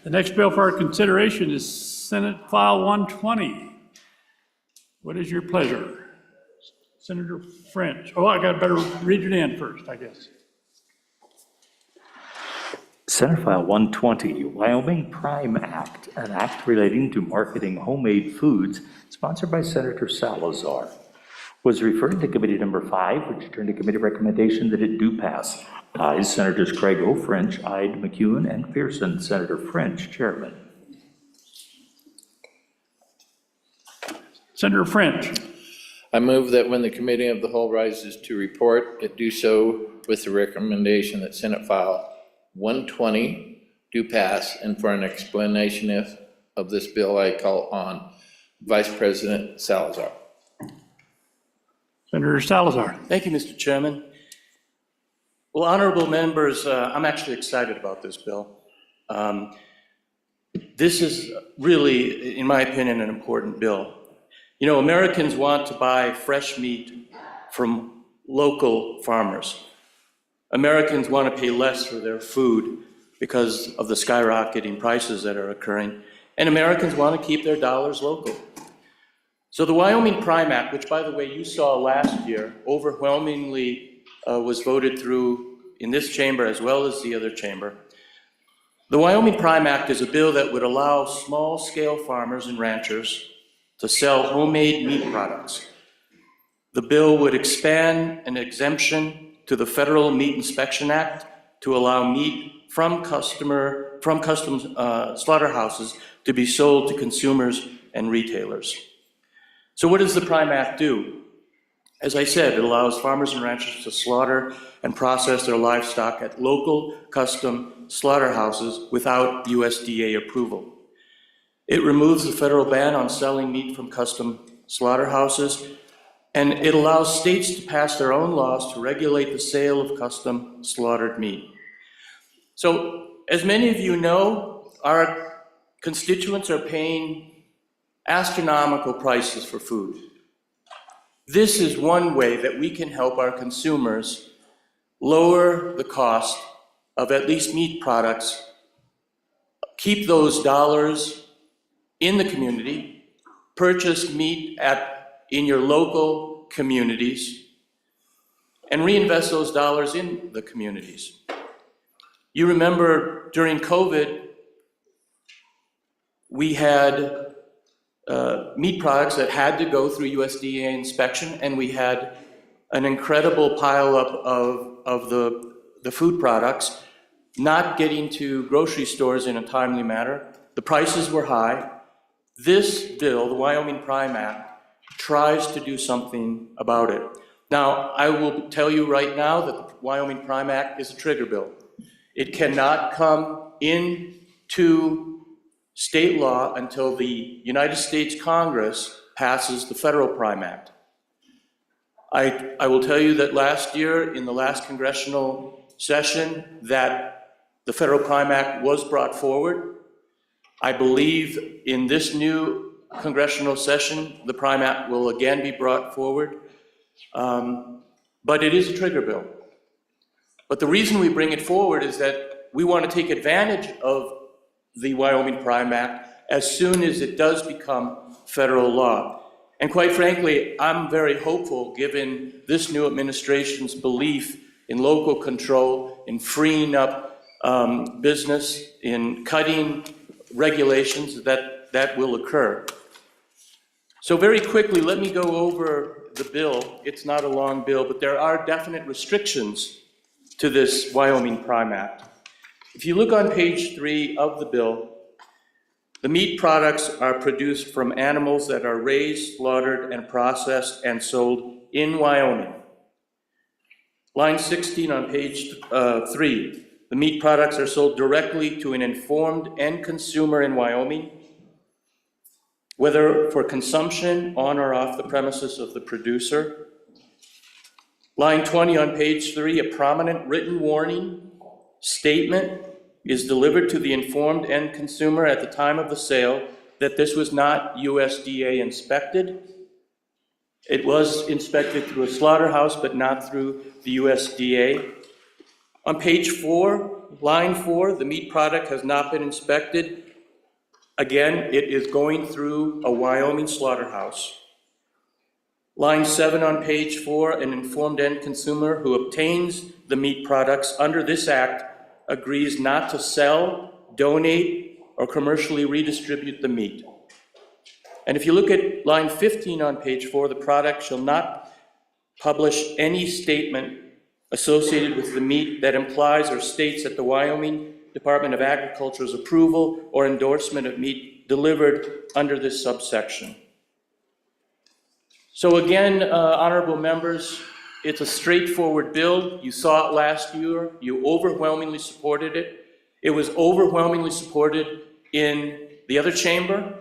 The next bill for our consideration is Senate File 120. What is your pleasure? Senator French. Oh, I got better read it in first, I guess. Senate File 120, Wyoming Prime Act, an act relating to marketing homemade foods, sponsored by Senator Salazar. Was referred to Committee Number 5, which turned to committee recommendation that it do pass. Ayes, Senators Craig O. French, Ide, McEwen, and Pearson. Senator French, Chairman. Senator French. I move that when the Committee of the Whole rises to report, it do so with the recommendation that Senate File 120 do pass, and for an explanation of this bill, I call on Vice President Salazar. Senator Salazar. Thank you, Mr. Chairman. Well, honorable members, I'm actually excited about this bill. This is really, in my opinion, an important bill. You know, Americans want to buy fresh meat from local farmers. Americans want to pay less for their food because of the skyrocketing prices that are occurring, and Americans want to keep their dollars local. So the Wyoming Prime Act, which by the way you saw last year, overwhelmingly was voted through in this chamber as well as the other chamber. The Wyoming Prime Act is a bill that would allow small-scale farmers and ranchers to sell homemade meat products. The bill would expand an exemption to the Federal Meat Inspection Act to allow meat from customs slaughterhouses to be sold to consumers and retailers. So what does the Prime Act do? As I said, it allows farmers and ranchers to slaughter and process their livestock at local custom slaughterhouses without USDA approval. It removes the federal ban on selling meat from custom slaughterhouses, and it allows states to pass their own laws to regulate the sale of custom slaughtered meat. So, as many of you know, our constituents are paying astronomical prices for food. This is one way that we can help our consumers lower the cost of at least meat products, keep those dollars in the community, purchase meat in your local communities, and reinvest those dollars in the communities. You remember during COVID, we had meat products that had to go through USDA inspection, and we had an incredible pileup of the food products not getting to grocery stores in a timely manner. The prices were high. This bill, the Wyoming Prime Act, tries to do something about it. Now, I will tell you right now that the Wyoming Prime Act is a trigger bill. It cannot come into state law until the United States Congress passes the Federal Prime Act. I will tell you that last year, in the last congressional session, that the Federal Prime Act was brought forward. I believe in this new congressional session, the Prime Act will again be brought forward. But it is a trigger bill. But the reason we bring it forward is that we want to take advantage of the Wyoming Prime Act as soon as it does become federal law. And quite frankly, I'm very hopeful, given this new administration's belief in local control, in freeing up business, in cutting regulations, that will occur. So very quickly, let me go over the bill. It's not a long bill, but there are definite restrictions to this Wyoming Prime Act. If you look on page 3 of the bill, the meat products are produced from animals that are raised, slaughtered, and processed and sold in Wyoming. Line 16 on page 3, the meat products are sold directly to an informed end consumer in Wyoming, whether for consumption on or off the premises of the producer. Line 20 on page 3, a prominent written warning statement is delivered to the informed end consumer at the time of the sale that this was not USDA inspected. It was inspected through a slaughterhouse, but not through the USDA. On page 4, line 4, the meat product has not been inspected. Again, it is going through a Wyoming slaughterhouse. Line 7 on page 4, an informed end consumer who obtains the meat products under this act agrees not to sell, donate, or commercially redistribute the meat. And if you look at line 15 on page 4, the product shall not publish any statement associated with the meat that implies or states that the Wyoming Department of Agriculture's approval or endorsement of meat delivered under this subsection. So again, honorable members, it's a straightforward bill. You saw it last year. You overwhelmingly supported it. It was overwhelmingly supported in the other chamber.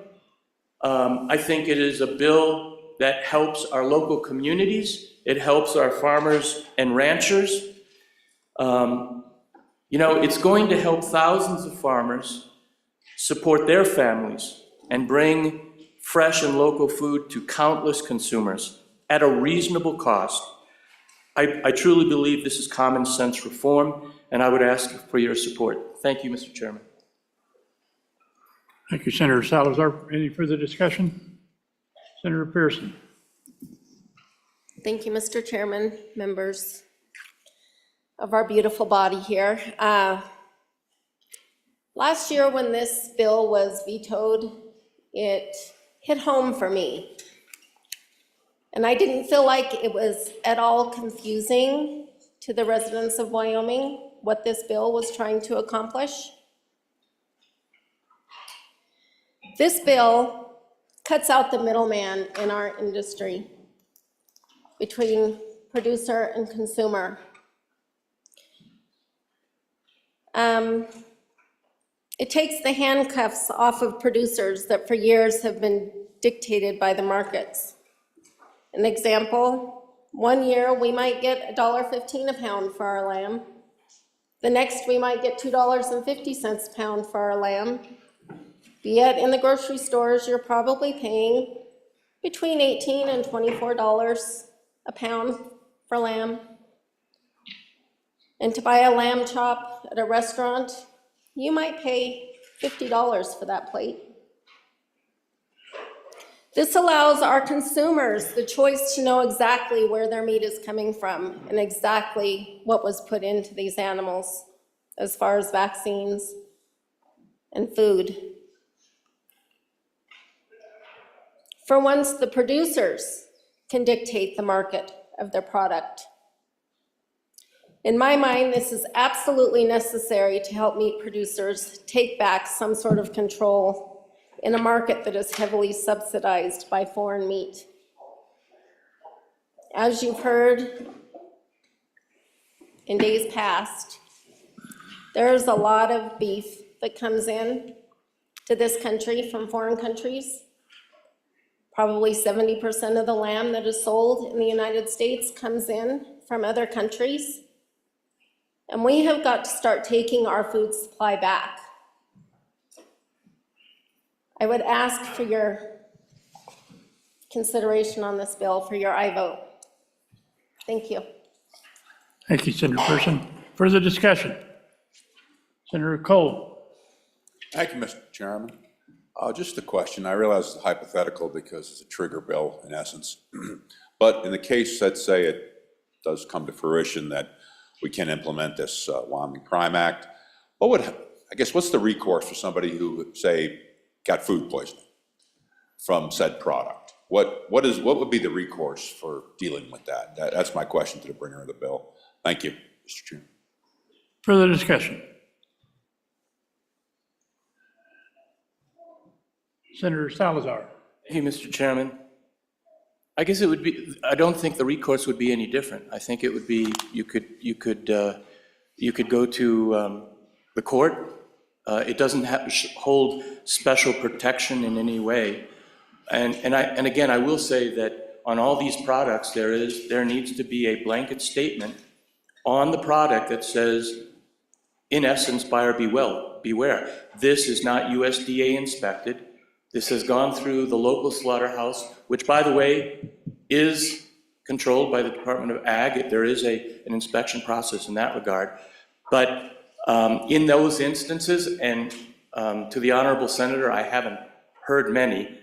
I think it is a bill that helps our local communities. It helps our farmers and ranchers. It's going to help thousands of farmers support their families and bring fresh and local food to countless consumers at a reasonable cost. I truly believe this is common sense reform, and I would ask for your support. Thank you, Mr. Chairman. Thank you, Senator Salazar. Any further discussion? Senator Pearson. Thank you, Mr. Chairman, members. of our beautiful body here. Last year when this bill was vetoed, it hit home for me. And I didn't feel like it was at all confusing to the residents of Wyoming what this bill was trying to accomplish. This bill cuts out the middleman in our industry between producer and consumer. It takes the handcuffs off of producers that for years have been dictated by the markets. An example, one year we might get $1.15 a pound for our lamb. The next we might get $2.50 a pound for our lamb. Yet in the grocery stores, you're probably paying between $18 and $24 a pound for lamb. And to buy a lamb chop at a restaurant, you might pay $50 for that plate. This allows our consumers the choice to know exactly where their meat is coming from and exactly what was put into these animals as far as vaccines and food. For once, the producers can dictate the market of their product. In my mind, this is absolutely necessary to help meat producers take back some sort of control in a market that is heavily subsidized by foreign meat. As you've heard in days past, there's a lot of beef that comes in to this country from foreign countries. Probably 70% of the lamb that is sold in the United States comes in from other countries. And we have got to start taking our food supply back. I would ask for your consideration on this bill, for your aye vote. Thank you. Thank you, Senator Person. Further discussion? Senator Cole. Thank you, Mr. Chairman. Just a question. I realize it's hypothetical because it's a trigger bill in essence. But in the case, let's say it does come to fruition that we can implement this Wyoming Prime Act, what's the recourse for somebody who, say, got food poisoning from said product? What would be the recourse for dealing with that? That's my question to the bringer of the bill. Thank you, Mr. Chairman. Further discussion? Senator Salazar. Hey, Mr. Chairman. I guess it would be, I don't think the recourse would be any different. I think it would be, you could go to the court. It doesn't hold special protection in any way. And again, I will say that on all these products, there needs to be a blanket statement on the product that says, in essence, buyer beware. This is not USDA inspected. This has gone through the local slaughterhouse, which, by the way, is controlled by the Department of Ag. There is an inspection process in that regard. But in those instances, and to the Honorable Senator, I haven't heard many,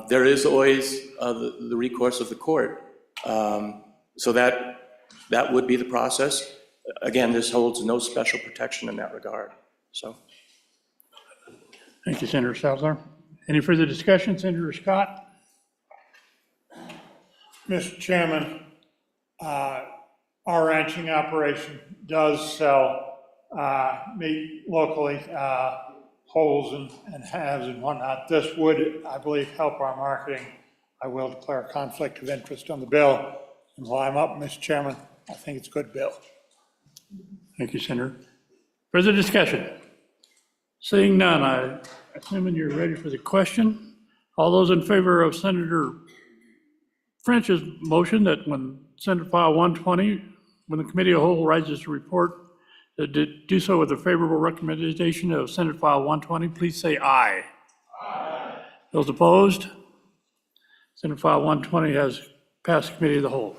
there is always the recourse of the court. So that would be the process. Again, this holds no special protection in that regard. So. Thank you, Senator Salazar. Any further discussion? Senator Scott? Mr. Chairman, our ranching operation does sell meat locally, wholes and halves and whatnot. This would, I believe, help our marketing. I will declare a conflict of interest on the bill. And while I'm up, Mr. Chairman, I think it's a good bill. Thank you, Senator. Further discussion? Seeing none, I assuming you're ready for the question. All those in favor of Senator French's motion that when Senate File 120, when the Committee of the Whole rises to report, do so with a favorable recommendation of Senate File 120, please say aye. Aye. Those opposed? Senate File 120 has passed Committee of the Whole.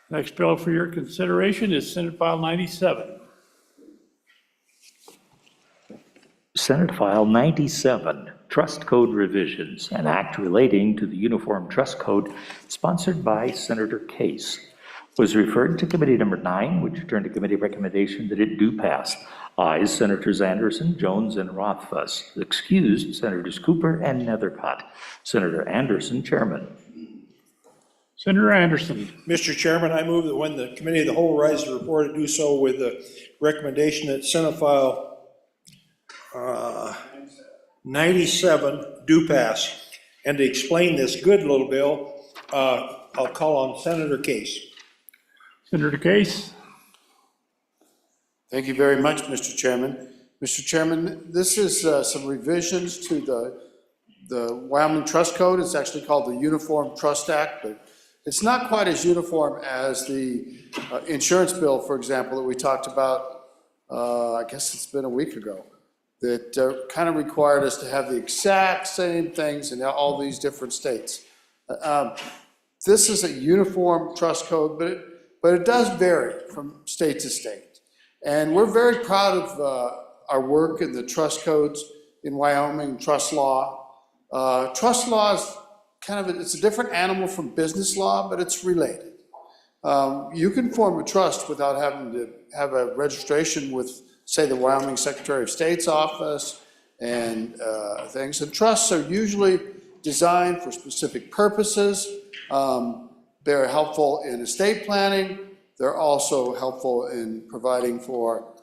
Next bill for your consideration is Senate File 97. Senate File 97, Trust Code Revisions, an act relating to the Uniform Trust Code, sponsored by Senator Case. was referred to committee number 9, which returned to committee recommendation that it do pass. Ayes, Senators Anderson, Jones, and Rothfuss. Excused, Senators Cooper and Nethercott. Senator Anderson, Chairman. Senator Anderson. Mr. Chairman, I move that when the committee of the whole rises to report, it do so with the recommendation that Senate File 97 do pass. And to explain this good little bill, I'll call on Senator Case. Senator Case. Thank you very much, Mr. Chairman. Mr. Chairman, this is some revisions to the Wyoming Trust Code. It's actually called the Uniform Trust Act, but it's not quite as uniform as the insurance bill, for example, that we talked about, I guess it's been a week ago, that kind of required us to have the exact same things in all these different states. This is a uniform trust code, but it does vary from state to state. And we're very proud of our work in the trust codes in Wyoming, trust law. Trust law is it's a different animal from business law, but it's related. You can form a trust without having to have a registration with, say, the Wyoming Secretary of State's office and things. And trusts are usually designed for specific purposes. They're helpful in estate planning. They're also helpful in providing for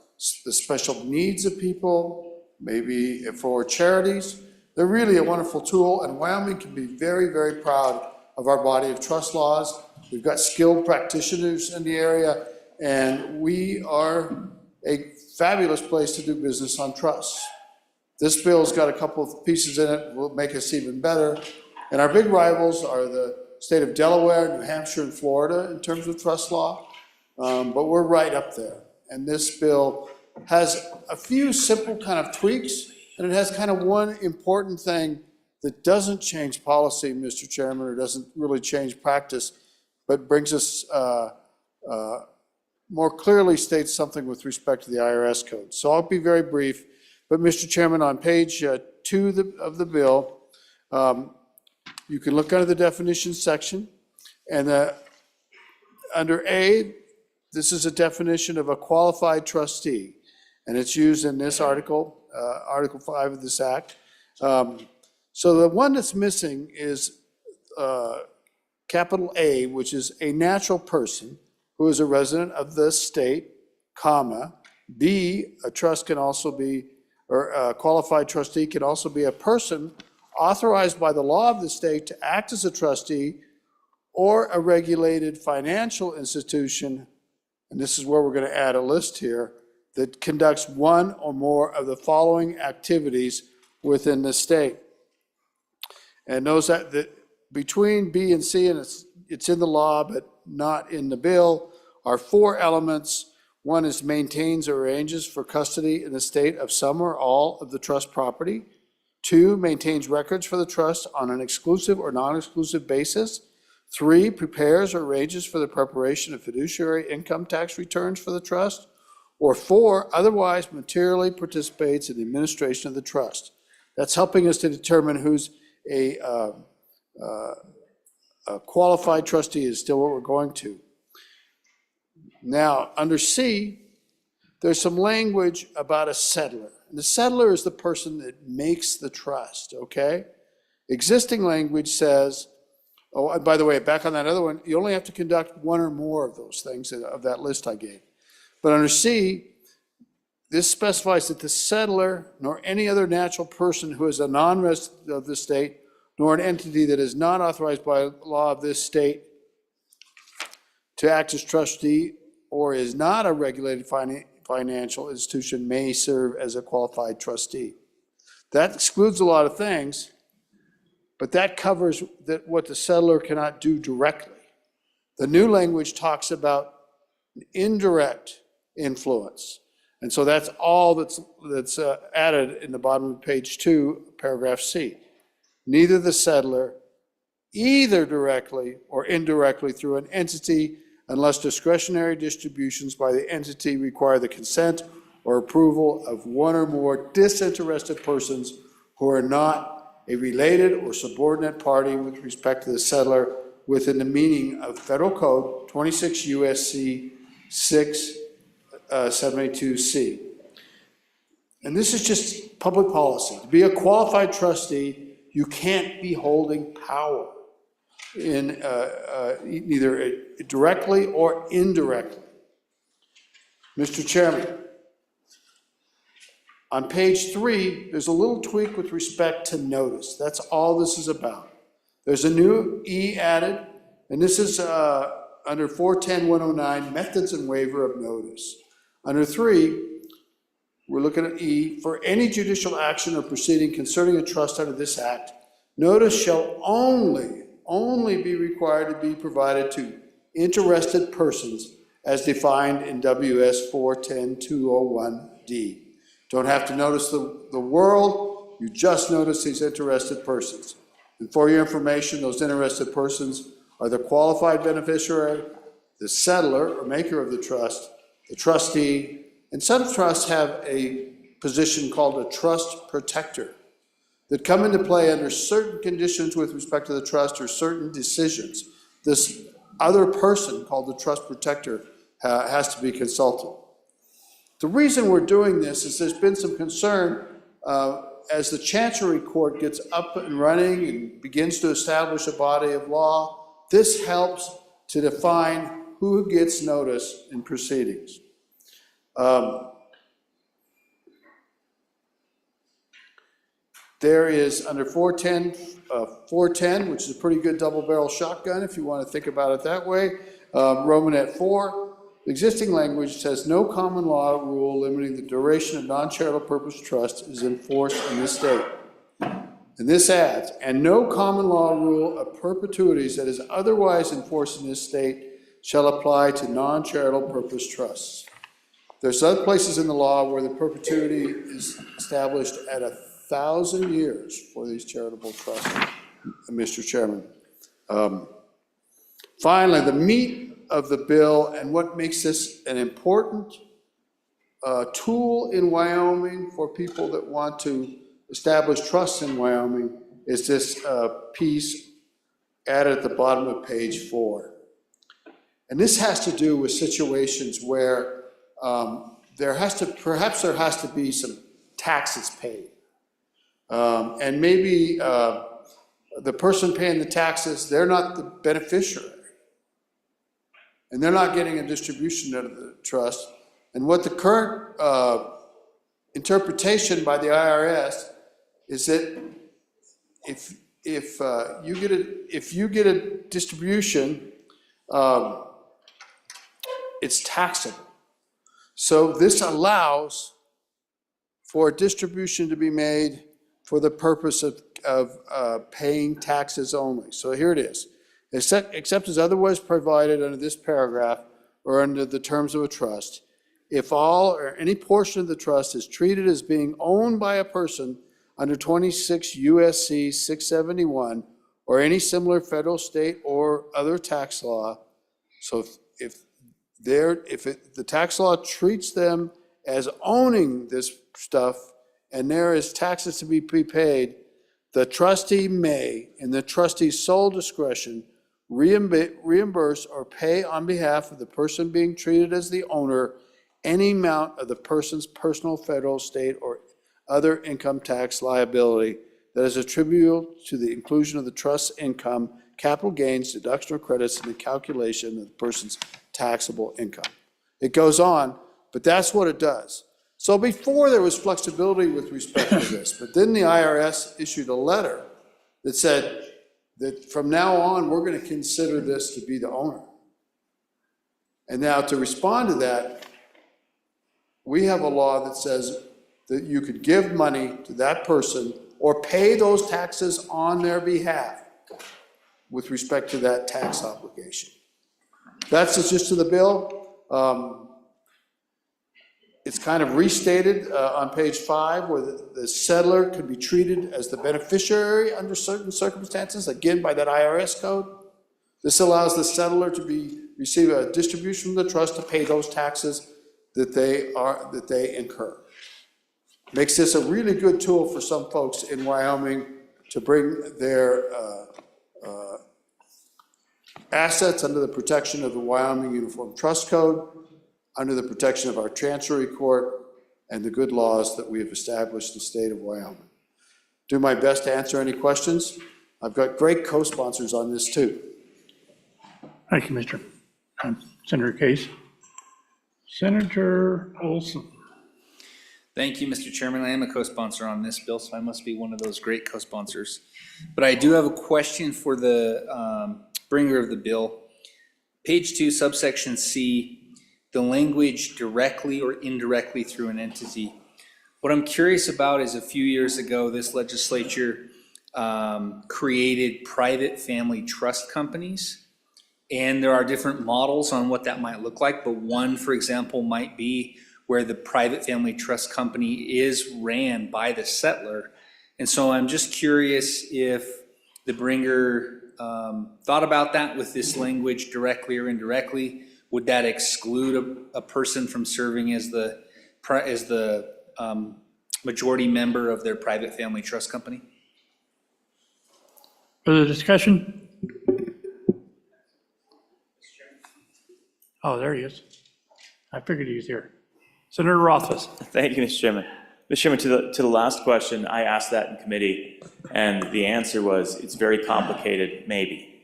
the special needs of people, maybe for charities. They're really a wonderful tool, and Wyoming can be very, very proud of our body of trust laws. We've got skilled practitioners in the area, and we are a fabulous place to do business on trusts. This bill's got a couple of pieces in it that will make us even better. And our big rivals are the state of Delaware, New Hampshire, and Florida in terms of trust law. But we're right up there. And this bill has a few simple kind of tweaks, and it has kind of one important thing that doesn't change policy, Mr. Chairman, or doesn't really change practice, but brings us more clearly states something with respect to the IRS code. So I'll be very brief. But Mr. Chairman, on page 2 of the bill, you can look under the definitions section, and under A, this is a definition of a qualified trustee, and it's used in this article, Article 5 of this Act. So the one that's missing is capital A, which is a natural person who is a resident of the state, comma. B, a trust can also be, or a qualified trustee can also be a person authorized by the law of the state to act as a trustee or a regulated financial institution, and this is where we're going to add a list here, that conducts one or more of the following activities within the state. And those that between B and C, and it's in the law but not in the bill, are 4 elements. One is maintains or arranges for custody in the state of some or all of the trust property. 2, maintains records for the trust on an exclusive or non-exclusive basis. 3, prepares or arranges for the preparation of fiduciary income tax returns for the trust. Or 4, otherwise materially participates in the administration of the trust. That's helping us to determine who's a qualified trustee is still what we're going to. Now, under C, there's some language about a settler. And the settler is the person that makes the trust, okay? Existing language says, oh, and by the way, back on that other one, you only have to conduct one or more of those things of that list I gave. But under C, this specifies that the settler, nor any other natural person who is a non-resident of the state, nor an entity that is not authorized by law of this state to act as trustee or is not a regulated financial institution may serve as a qualified trustee. That excludes a lot of things, but that covers what the settler cannot do directly. The new language talks about indirect influence. And so that's all that's added in the bottom of page 2, paragraph C. Neither the settler, either directly or indirectly through an entity, unless discretionary distributions by the entity require the consent or approval of one or more disinterested persons who are not a related or subordinate party with respect to the settler within the meaning of Federal Code 26 U.S.C. 782C. And this is just public policy. To be a qualified trustee, you can't be holding power in either directly or indirectly. Mr. Chairman, on page 3, there's a little tweak with respect to notice. That's all this is about. There's a new E added, and this is under 410-109, methods and waiver of notice. Under 3, we're looking at E, for any judicial action or proceeding concerning a trust under this act, notice shall only be required to be provided to interested persons as defined in WS 410-201D. Don't have to notice the world, you just notice these interested persons. And for your information, those interested persons are the qualified beneficiary, the settlor or maker of the trust, the trustee, and some trusts have a position called a trust protector that come into play under certain conditions with respect to the trust or certain decisions. This other person called the trust protector has to be consulted. The reason we're doing this is there's been some concern as the Chancery Court gets up and running and begins to establish a body of law. This helps to define who gets notice in proceedings. There is under 410, which is a pretty good double-barrel shotgun if you want to think about it that way. Romanet 4, the existing language says no common law rule limiting the duration of non-charitable purpose trust is enforced in this state. And this adds, and no common law rule of perpetuities that is otherwise enforced in this state shall apply to non-charitable purpose trusts. There's other places in the law where the perpetuity is established at 1,000 years for these charitable trusts, Mr. Chairman. Finally, the meat of the bill and what makes this an important tool in Wyoming for people that want to establish trusts in Wyoming is this piece added at the bottom of page 4. And this has to do with situations where perhaps there has to be some taxes paid. And maybe the person paying the taxes, they're not the beneficiary. And they're not getting a distribution out of the trust. And what the current interpretation by the IRS is that if you get a distribution, it's taxable. So this allows for a distribution to be made for the purpose of paying taxes only. So here it is. Except as otherwise provided under this paragraph or under the terms of a trust, if all or any portion of the trust is treated as being owned by a person under 26 U.S.C. 671 or any similar federal, state, or other tax law, so if the tax law treats them as owning this stuff and there is taxes to be prepaid, the trustee may, in the trustee's sole discretion, reimburse or pay on behalf of the person being treated as the owner any amount of the person's personal, federal, state, or other income tax liability that is attributable to the inclusion of the trust's income, capital gains, deduction or credits in the calculation of the person's taxable income. It goes on, but that's what it does. So before there was flexibility with respect to this, but then the IRS issued a letter that said that from now on, we're going to consider this to be the owner. And now to respond to that, we have a law that says that you could give money to that person or pay those taxes on their behalf with respect to that tax obligation. That's the gist of the bill. It's kind of restated on page 5 where the settlor could be treated as the beneficiary under certain circumstances, again by that IRS code. This allows the settlor to receive a distribution from the trust to pay those taxes that they incur. Makes this a really good tool for some folks in Wyoming to bring their assets under the protection of the Wyoming Uniform Trust Code, under the protection of our Chancery Court, and the good laws that we have established in the state of Wyoming. Do my best to answer any questions. I've got great co-sponsors on this too. Thank you, Mr. Senator Case. Senator Olson. Thank you, Mr. Chairman. I am a co-sponsor on this bill, so I must be one of those great co-sponsors. But I do have a question for the bringer of the bill. Page 2, subsection C, the language directly or indirectly through an entity. What I'm curious about is a few years ago, this legislature created private family trust companies. And there are different models on what that might look like, but one, for example, might be where the private family trust company is ran by the settler. And so I'm just curious if the bringer thought about that with this language directly or indirectly. Would that exclude a person from serving as the majority member of their private family trust company? Further discussion? Oh, there he is. I figured he was here. Senator Rothfuss. Thank you, Mr. Chairman. Mr. Chairman, to the last question, I asked that in committee, and the answer was, it's very complicated, maybe.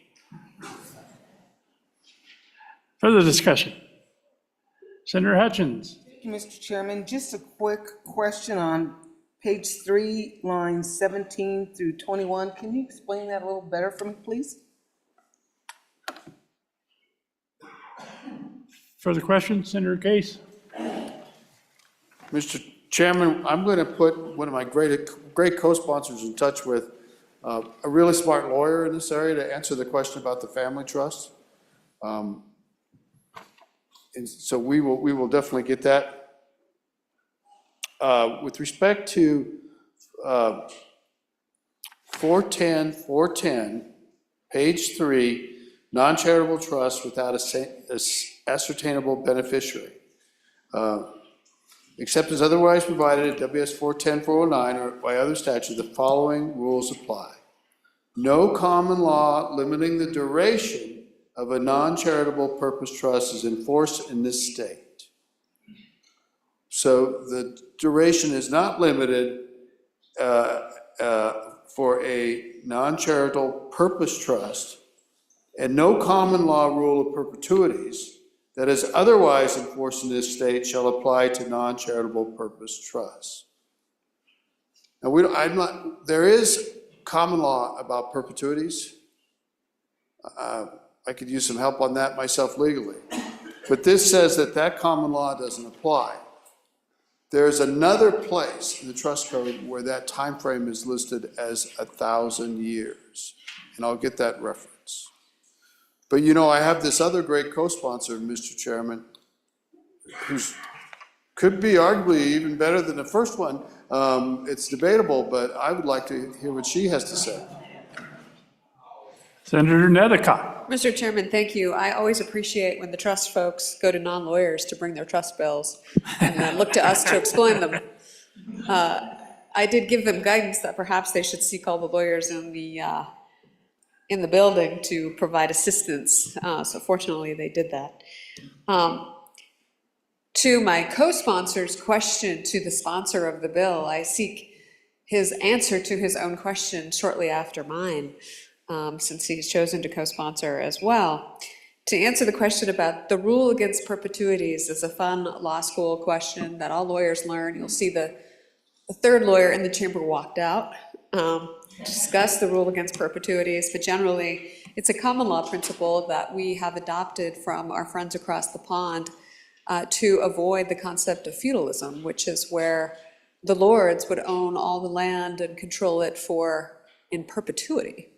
Further discussion? Senator Hutchins. Thank you, Mr. Chairman. Just a quick question on page 3, lines 17 through 21. Can you explain that a little better for me, please? Further questions? Senator Case. Mr. Chairman, I'm going to put one of my great co-sponsors in touch with a really smart lawyer in this area to answer the question about the family trust. And so we will definitely get that. With respect to 410, page 3, non-charitable trust without a ascertainable beneficiary. Except as otherwise provided at WS 410-409 or by other statute, the following rules apply. No common law limiting the duration of a non-charitable purpose trust is enforced in this state. So the duration is not limited for a non-charitable purpose trust, and no common law rule of perpetuities that is otherwise enforced in this state shall apply to non-charitable purpose trusts. Now, there is common law about perpetuities. I could use some help on that myself legally. But this says that common law doesn't apply. There's another place in the trust code where that time frame is listed as 1,000 years. And I'll get that reference. But you know, I have this other great co-sponsor, Mr. Chairman, who could be arguably even better than the first one. It's debatable, but I would like to hear what she has to say. Senator Nethercott. Mr. Chairman, thank you. I always appreciate when the trust folks go to non-lawyers to bring their trust bills and look to us to explain them. I did give them guidance that perhaps they should seek all the lawyers in the building to provide assistance. So fortunately, they did that. To my co-sponsor's question to the sponsor of the bill, I seek his answer to his own question shortly after mine, since he's chosen to co-sponsor as well. To answer the question about the rule against perpetuities is a fun law school question that all lawyers learn. You'll see the third lawyer in the chamber walked out. Discuss the rule against perpetuities, but generally it's a common law principle that we have adopted from our friends across the pond to avoid the concept of feudalism, which is where the lords would own all the land and control it in perpetuity.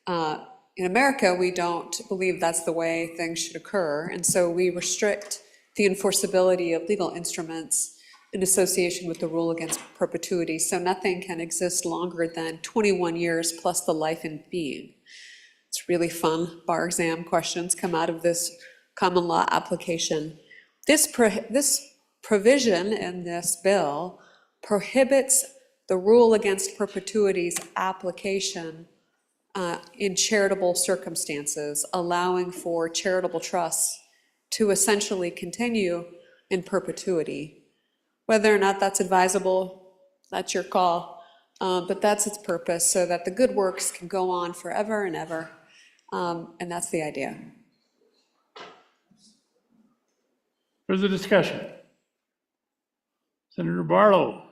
In America, we don't believe that's the way things should occur, and so we restrict the enforceability of legal instruments in association with the rule against perpetuity, so nothing can exist longer than 21 years plus the life in being. It's really fun. Bar exam questions come out of this common law application. This provision in this bill prohibits the rule against perpetuity's application in charitable circumstances, allowing for charitable trusts to essentially continue in perpetuity. Whether or not that's advisable, that's your call, but that's its purpose, so that the good works can go on forever and ever, and that's the idea. Further discussion? Senator Barlow.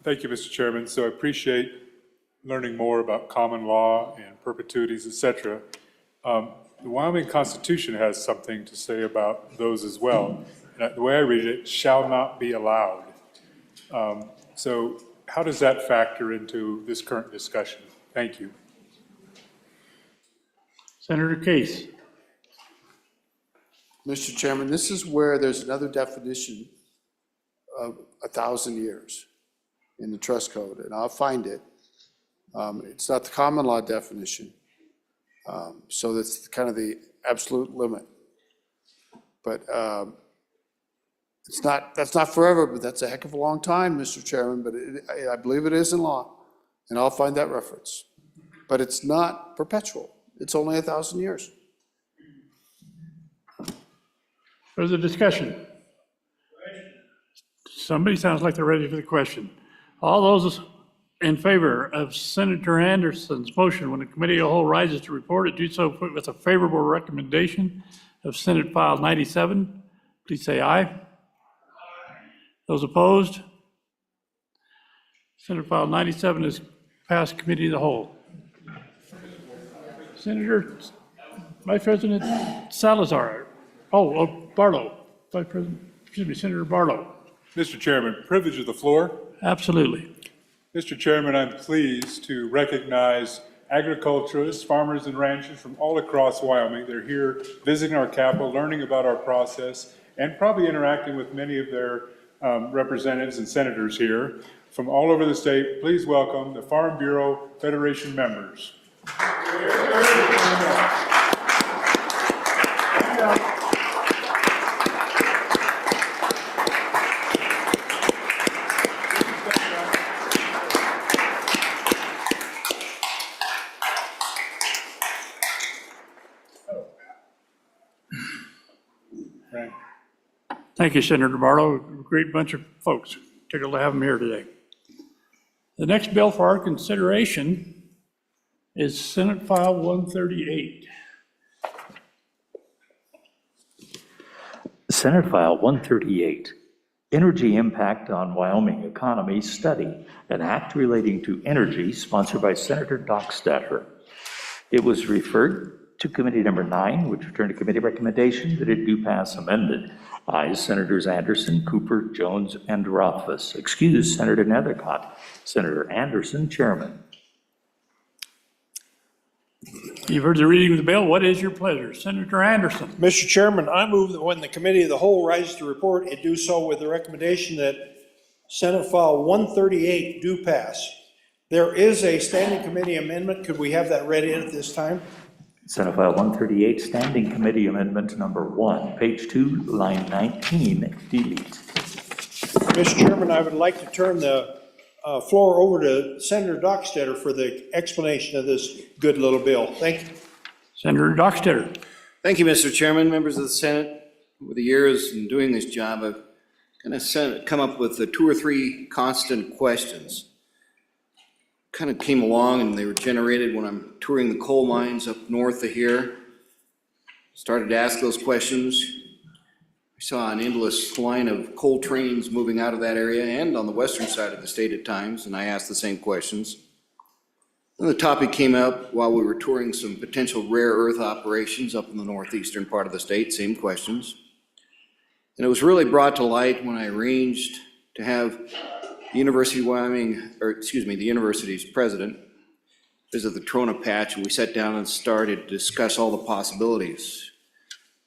Thank you, Mr. Chairman. So I appreciate learning more about common law and perpetuities, et cetera. The Wyoming Constitution has something to say about those as well. And the way I read it, shall not be allowed. So how does that factor into this current discussion? Thank you. Senator Case. Mr. Chairman, this is where there's another definition of 1,000 years in the trust code, and I'll find it. It's not the common law definition, so that's kind of the absolute limit. But that's not forever, but that's a heck of a long time, Mr. Chairman, but I believe it is in law, and I'll find that reference. But it's not perpetual. It's only 1,000 years. Further discussion? Somebody sounds like they're ready for the question. All those in favor of Senator Anderson's motion, when the committee of the whole rises to report it, do so with a favorable recommendation of Senate File 97, please say aye. Those opposed? Senate File 97 is passed committee of the whole. Senator, Vice President Salazar. Barlow. Vice President, excuse me, Senator Barlow. Mr. Chairman, privilege of the floor. Absolutely. Mr. Chairman, I'm pleased to recognize agriculturists, farmers and ranchers from all across Wyoming. They're here visiting our capital, learning about our process, and probably interacting with many of their representatives and senators here from all over the state. Please welcome the Farm Bureau Federation members. Thank you, Senator Barlow. Great bunch of folks. Tickled to have them here today. The next bill for our consideration is Senate File 138. Senate File 138, Energy Impact on Wyoming Economy Study, an act relating to energy, sponsored by Senator Dockstader. It was referred to Committee Number 9, which returned a committee recommendation that it do pass amended. Ayes Senators Anderson, Cooper, Jones, and Rothfuss. Excuse Senator Nethercott. Senator Anderson, Chairman. You've heard the reading of the bill. What is your pleasure? Senator Anderson. Mr. Chairman, I move that when the committee of the whole rises to report, it do so with the recommendation that Senate File 138 do pass. There is a standing committee amendment. Could we have that read in at this time? Senate File 138, Standing Committee Amendment Number 1, page 2, line 19, delete. Mr. Chairman, I would like to turn the floor over to Senator Dockstader for the explanation of this good little bill. Thank you. Senator Dockstader. Thank you, Mr. Chairman, members of the Senate. Over the years in doing this job, I've kind of come up with 2 or 3 constant questions. Kind of came along and they were generated when I'm touring the coal mines up north of here. Started to ask those questions. I saw an endless line of coal trains moving out of that area and on the western side of the state at times, and I asked the same questions. Then the topic came up while we were touring some potential rare earth operations up in the northeastern part of the state, same questions. And it was really brought to light when I arranged to have the University of Wyoming, the university's president, visit the Trona Patch, and we sat down and started to discuss all the possibilities,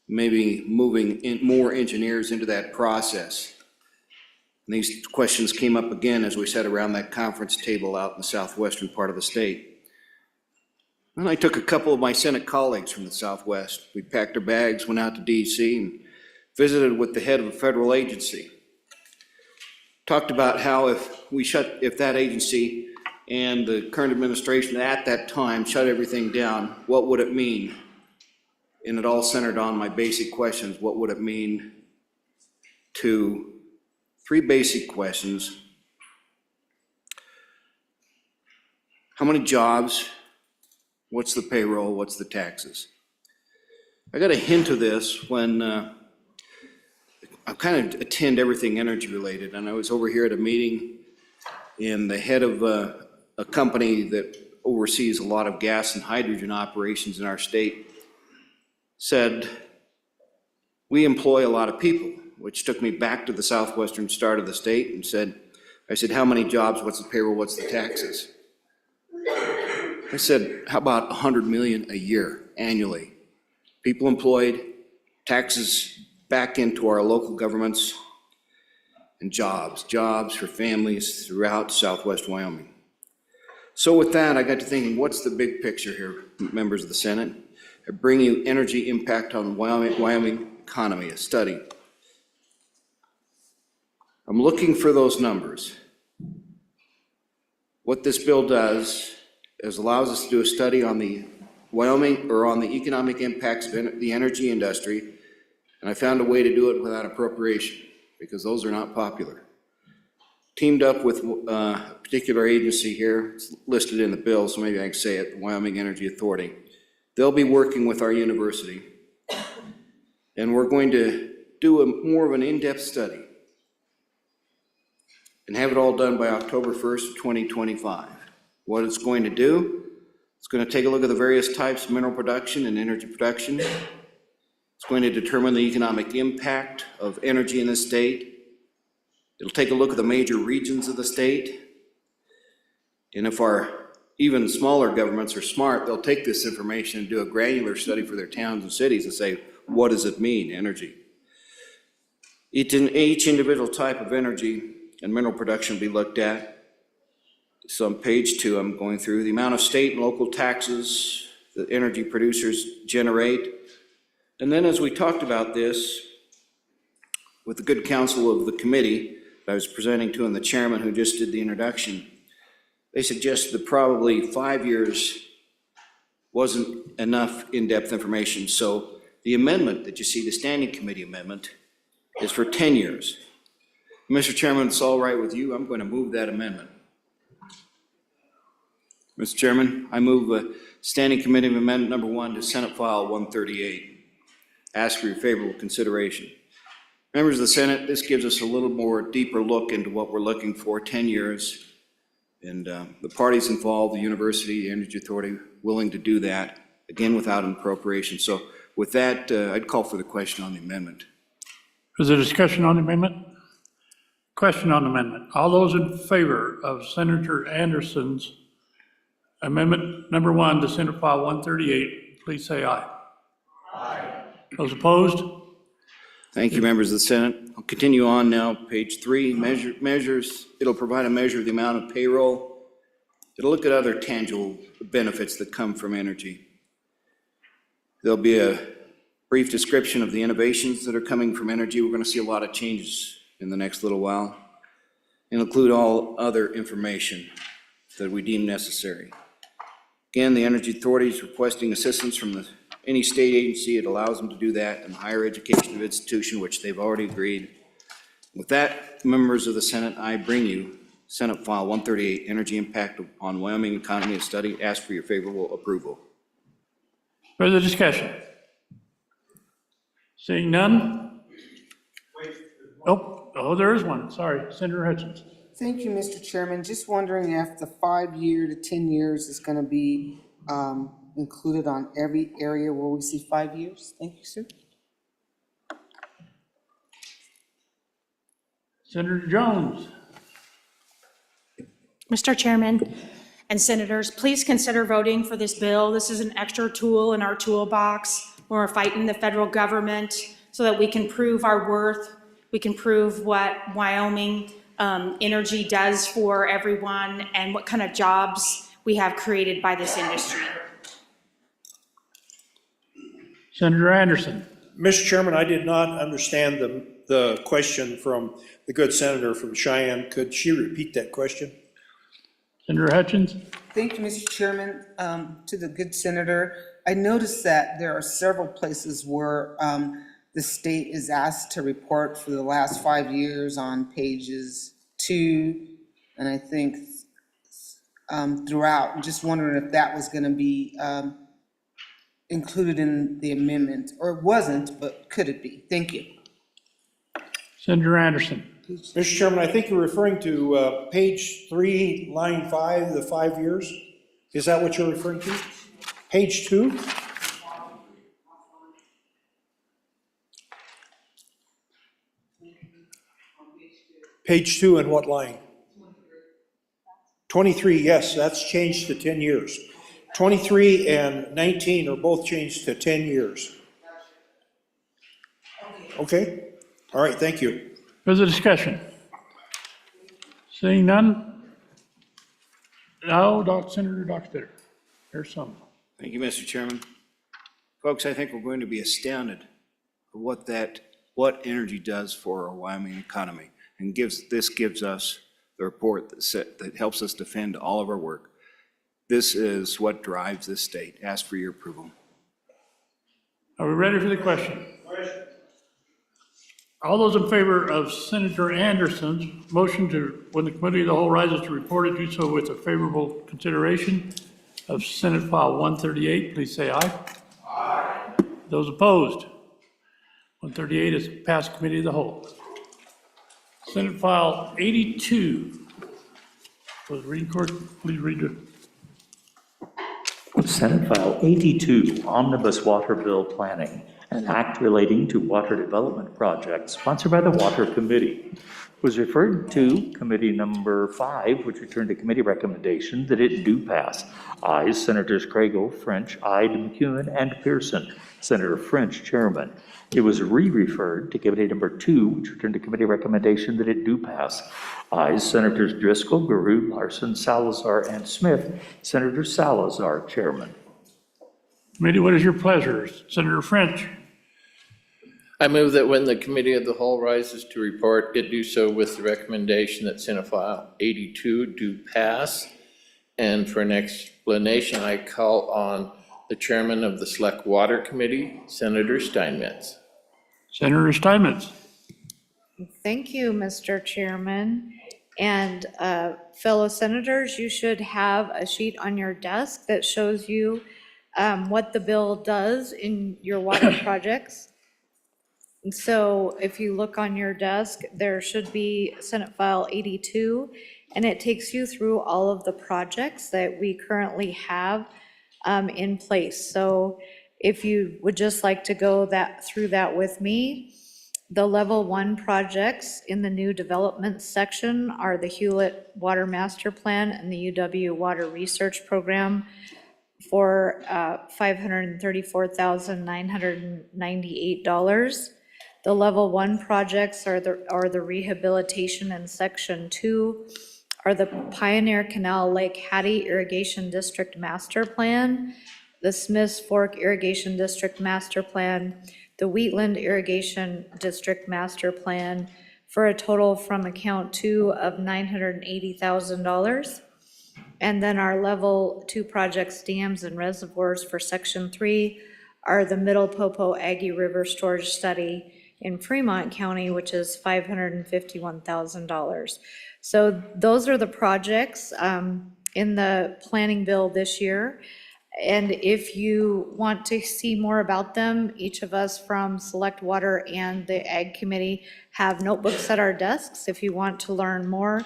maybe moving more engineers into that process. And these questions came up again as we sat around that conference table out in the southwestern part of the state. And I took a couple of my Senate colleagues from the Southwest. We packed our bags, went out to DC, and visited with the head of a federal agency. Talked about how if that agency and the current administration at that time shut everything down, what would it mean? And it all centered on my basic questions. What would it mean to, 3 basic questions. How many jobs? What's the payroll? What's the taxes? I got a hint of this when I kind of attend everything energy related, and I was over here at a meeting, and the head of a company that oversees a lot of gas and hydrogen operations in our state said, we employ a lot of people, which took me back to the southwestern start of the state and I said, how many jobs, what's the payroll, what's the taxes? I said, how about 100 million a year annually? People employed, taxes back into our local governments, and jobs for families throughout southwest Wyoming. So with that, I got to thinking, what's the big picture here, members of the Senate? I bring you energy impact on Wyoming economy, a study. I'm looking for those numbers. What this bill does is allows us to do a study on the Wyoming, or on the economic impacts of the energy industry, and I found a way to do it without appropriation, because those are not popular. Teamed up with a particular agency here, it's listed in the bill, so maybe I can say it, the Wyoming Energy Authority. They'll be working with our university, and we're going to do more of an in-depth study and have it all done by October 1st, 2025. What it's going to do, it's going to take a look at the various types of mineral production and energy production. It's going to determine the economic impact of energy in the state. It'll take a look at the major regions of the state. And if our even smaller governments are smart, they'll take this information and do a granular study for their towns and cities and say, what does it mean, energy? Each individual type of energy and mineral production will be looked at. So on page 2, I'm going through the amount of state and local taxes that energy producers generate. And then as we talked about this, with the good counsel of the committee that I was presenting to and the chairman who just did the introduction, they suggested that probably 5 years wasn't enough in-depth information. So the amendment that you see, the standing committee amendment, is for 10 years. Mr. Chairman, it's all right with you, I'm going to move that amendment. Mr. Chairman, I move standing committee amendment number 1 to Senate File 138. Ask for your favorable consideration. Members of the Senate, this gives us a little more deeper look into what we're looking for, 10 years. And the parties involved, the university, the Energy Authority, willing to do that, again, without an appropriation. So with that, I'd call for the question on the amendment. Is there discussion on the amendment? Question on the amendment. All those in favor of Senator Anderson's amendment number 1 to Senate File 138, please say aye. Aye. Those opposed? Thank you, members of the Senate. I'll continue on now, page 3, measures. It'll provide a measure of the amount of payroll. It'll look at other tangible benefits that come from energy. There'll be a brief description of the innovations that are coming from energy. We're going to see a lot of changes in the next little while. And include all other information that we deem necessary. Again, the Energy Authority is requesting assistance from any state agency. It allows them to do that in higher education institution, which they've already agreed. With that, members of the Senate, I bring you Senate File 138, Energy Impact on Wyoming Economy, a study. Ask for your favorable approval. Further discussion? Seeing none? Oh, there is one. Sorry, Senator Hutchins. Thank you, Mr. Chairman. Just wondering if the 5-year to 10 years is going to be included on every area where we see 5 years? Thank you, sir. Senator Jones. Mr. Chairman and Senators, please consider voting for this bill. This is an extra tool in our toolbox when we're fighting the federal government so that we can prove our worth. We can prove what Wyoming energy does for everyone and what kind of jobs we have created by this industry. Senator Anderson. Mr. Chairman, I did not understand the question from the good senator from Cheyenne. Could she repeat that question? Senator Hutchins? Thank you, Mr. Chairman. To the good senator, I noticed that there are several places where the state is asked to report for the last 5 years on pages 2, and I think throughout. I'm just wondering if that was going to be included in the amendment, or it wasn't, but could it be? Thank you. Senator Anderson? Mr. Chairman, I think you're referring to page 3, line 5, the 5 years. Is that what you're referring to? Page 2? Page 2 and what line? 23, yes, that's changed to 10 years. 23 and 19 are both changed to 10 years. Okay? All right, thank you. Further discussion? Seeing none? Now, Senator Dockstader. There's some. Thank you, Mr. Chairman. Folks, I think we're going to be astounded at what energy does for our Wyoming economy, and this gives us the report that helps us defend all of our work. This is what drives this state. Ask for your approval. Are we ready for the question? All those in favor of Senator Anderson's motion to, when the committee of the whole rises to report it, do so with a favorable consideration of Senate File 138, please say aye. Aye. Those opposed? 138 is passed committee of the whole. Senate File 82. Will the reading clerk please read it? Senate File 82, Omnibus Water Bill Planning, an act relating to water development projects sponsored by the Water Committee, was referred to Committee number 5, which returned a committee recommendation that it do pass. Ayes, Senators Craigle, French, Ide, McEwen, and Pearson. Senator French, Chairman. It was re-referred to Committee number 2, which returned a committee recommendation that it do pass. Ayes, Senators Driscoll, Guru, Larson, Salazar, and Smith. Senator Salazar, Chairman. Committee, what is your pleasure? Senator French? I move that when the committee of the whole rises to report, it do so with the recommendation that Senate File 82 do pass. And for an explanation, I call on the chairman of the Select Water Committee, Senator Steinmetz. Senator Steinmetz. Thank you, Mr. Chairman. And fellow senators, you should have a sheet on your desk that shows you what the bill does in your water projects. And so if you look on your desk, there should be Senate File 82, and it takes you through all of the projects that we currently have in place. So if you would just like to go through that with me, the level 1 projects in the new development section are the Hewlett Water Master Plan and the UW Water Research Program for $534,998. The level 1 projects are the rehabilitation in section 2, are the Pioneer Canal Lake Hattie Irrigation District Master Plan, the Smiths Fork Irrigation District Master Plan, the Wheatland Irrigation District Master Plan, for a total from account 2 of $980,000. And then our level 2 projects, dams and reservoirs for section 3, are the Middle Popo Aggie River Storage Study in Fremont County, which is $551,000. So those are the projects in the planning bill this year. And if you want to see more about them, each of us from Select Water and the Ag Committee have notebooks at our desks if you want to learn more.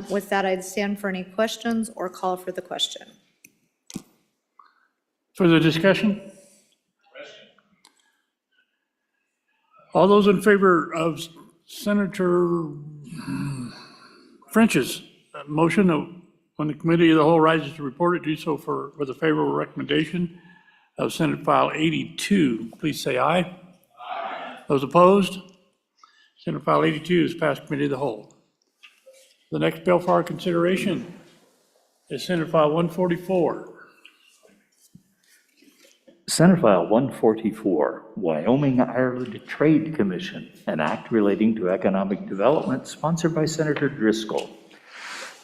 With that, I'd stand for any questions or call for the question. Further discussion? All those in favor of Senator French's motion of when the committee of the whole rises to report it, do so with a favorable recommendation of Senate File 82, please say aye. Aye. Those opposed? Senate File 82 is passed committee of the whole. The next bill for our consideration is Senate File 144. Senate File 144, Wyoming-Ireland Trade Commission, an act relating to economic development sponsored by Senator Driscoll.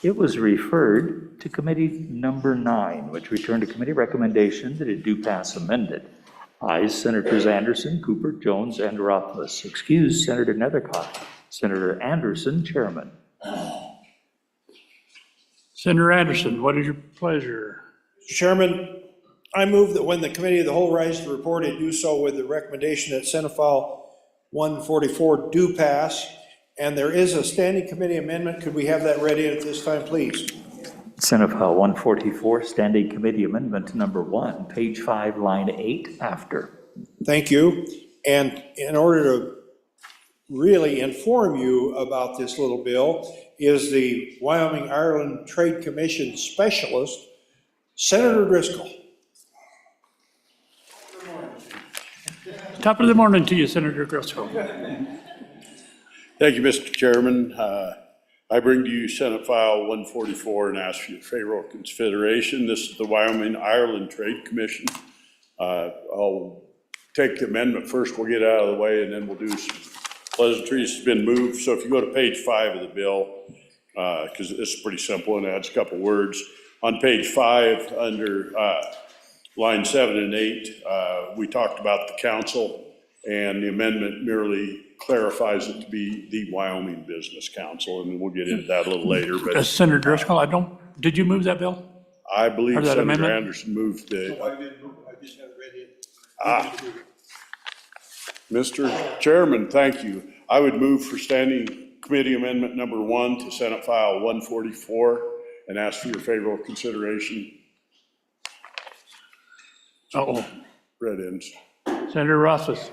It was referred to committee number 9, which returned a committee recommendation that it do pass amended. Ayes, Senators Anderson, Cooper, Jones, and Rothfuss. Excused, Senator Nethercott. Senator Anderson, Chairman. Senator Anderson, what is your pleasure? Chairman, I move that when the committee of the whole rises to report, it do so with the recommendation that Senate File 144 do pass. And there is a standing committee amendment. Could we have that ready at this time, please? Senate File 144, Standing Committee Amendment number 1, page 5, line 8, after. Thank you. And in order to really inform you about this little bill is the Wyoming Ireland Trade Commission specialist, Senator Driscoll. Top of the morning to you, Senator Driscoll. Thank you, Mr. Chairman. I bring to you Senate File 144 and ask for your favorable consideration. This is the Wyoming Ireland Trade Commission. I'll take the amendment first, we'll get it out of the way, and then we'll do some pleasantries. It's been moved, so if you go to page 5 of the bill, because this is pretty simple and adds a couple words. On page 5, under line 7 and 8, we talked about the council, and the amendment merely clarifies it to be the Wyoming Business Council, and we'll get into that a little later. But Senator Driscoll, did you move that bill? I believe Or that Senator amendment? Anderson moved the. No, I didn't move, I just haven't read it. Mr. Chairman, thank you. I would move for standing committee amendment number 1 to Senate File 144 and ask for your favorable consideration. Uh-oh. Red ends. Senator Rothfuss.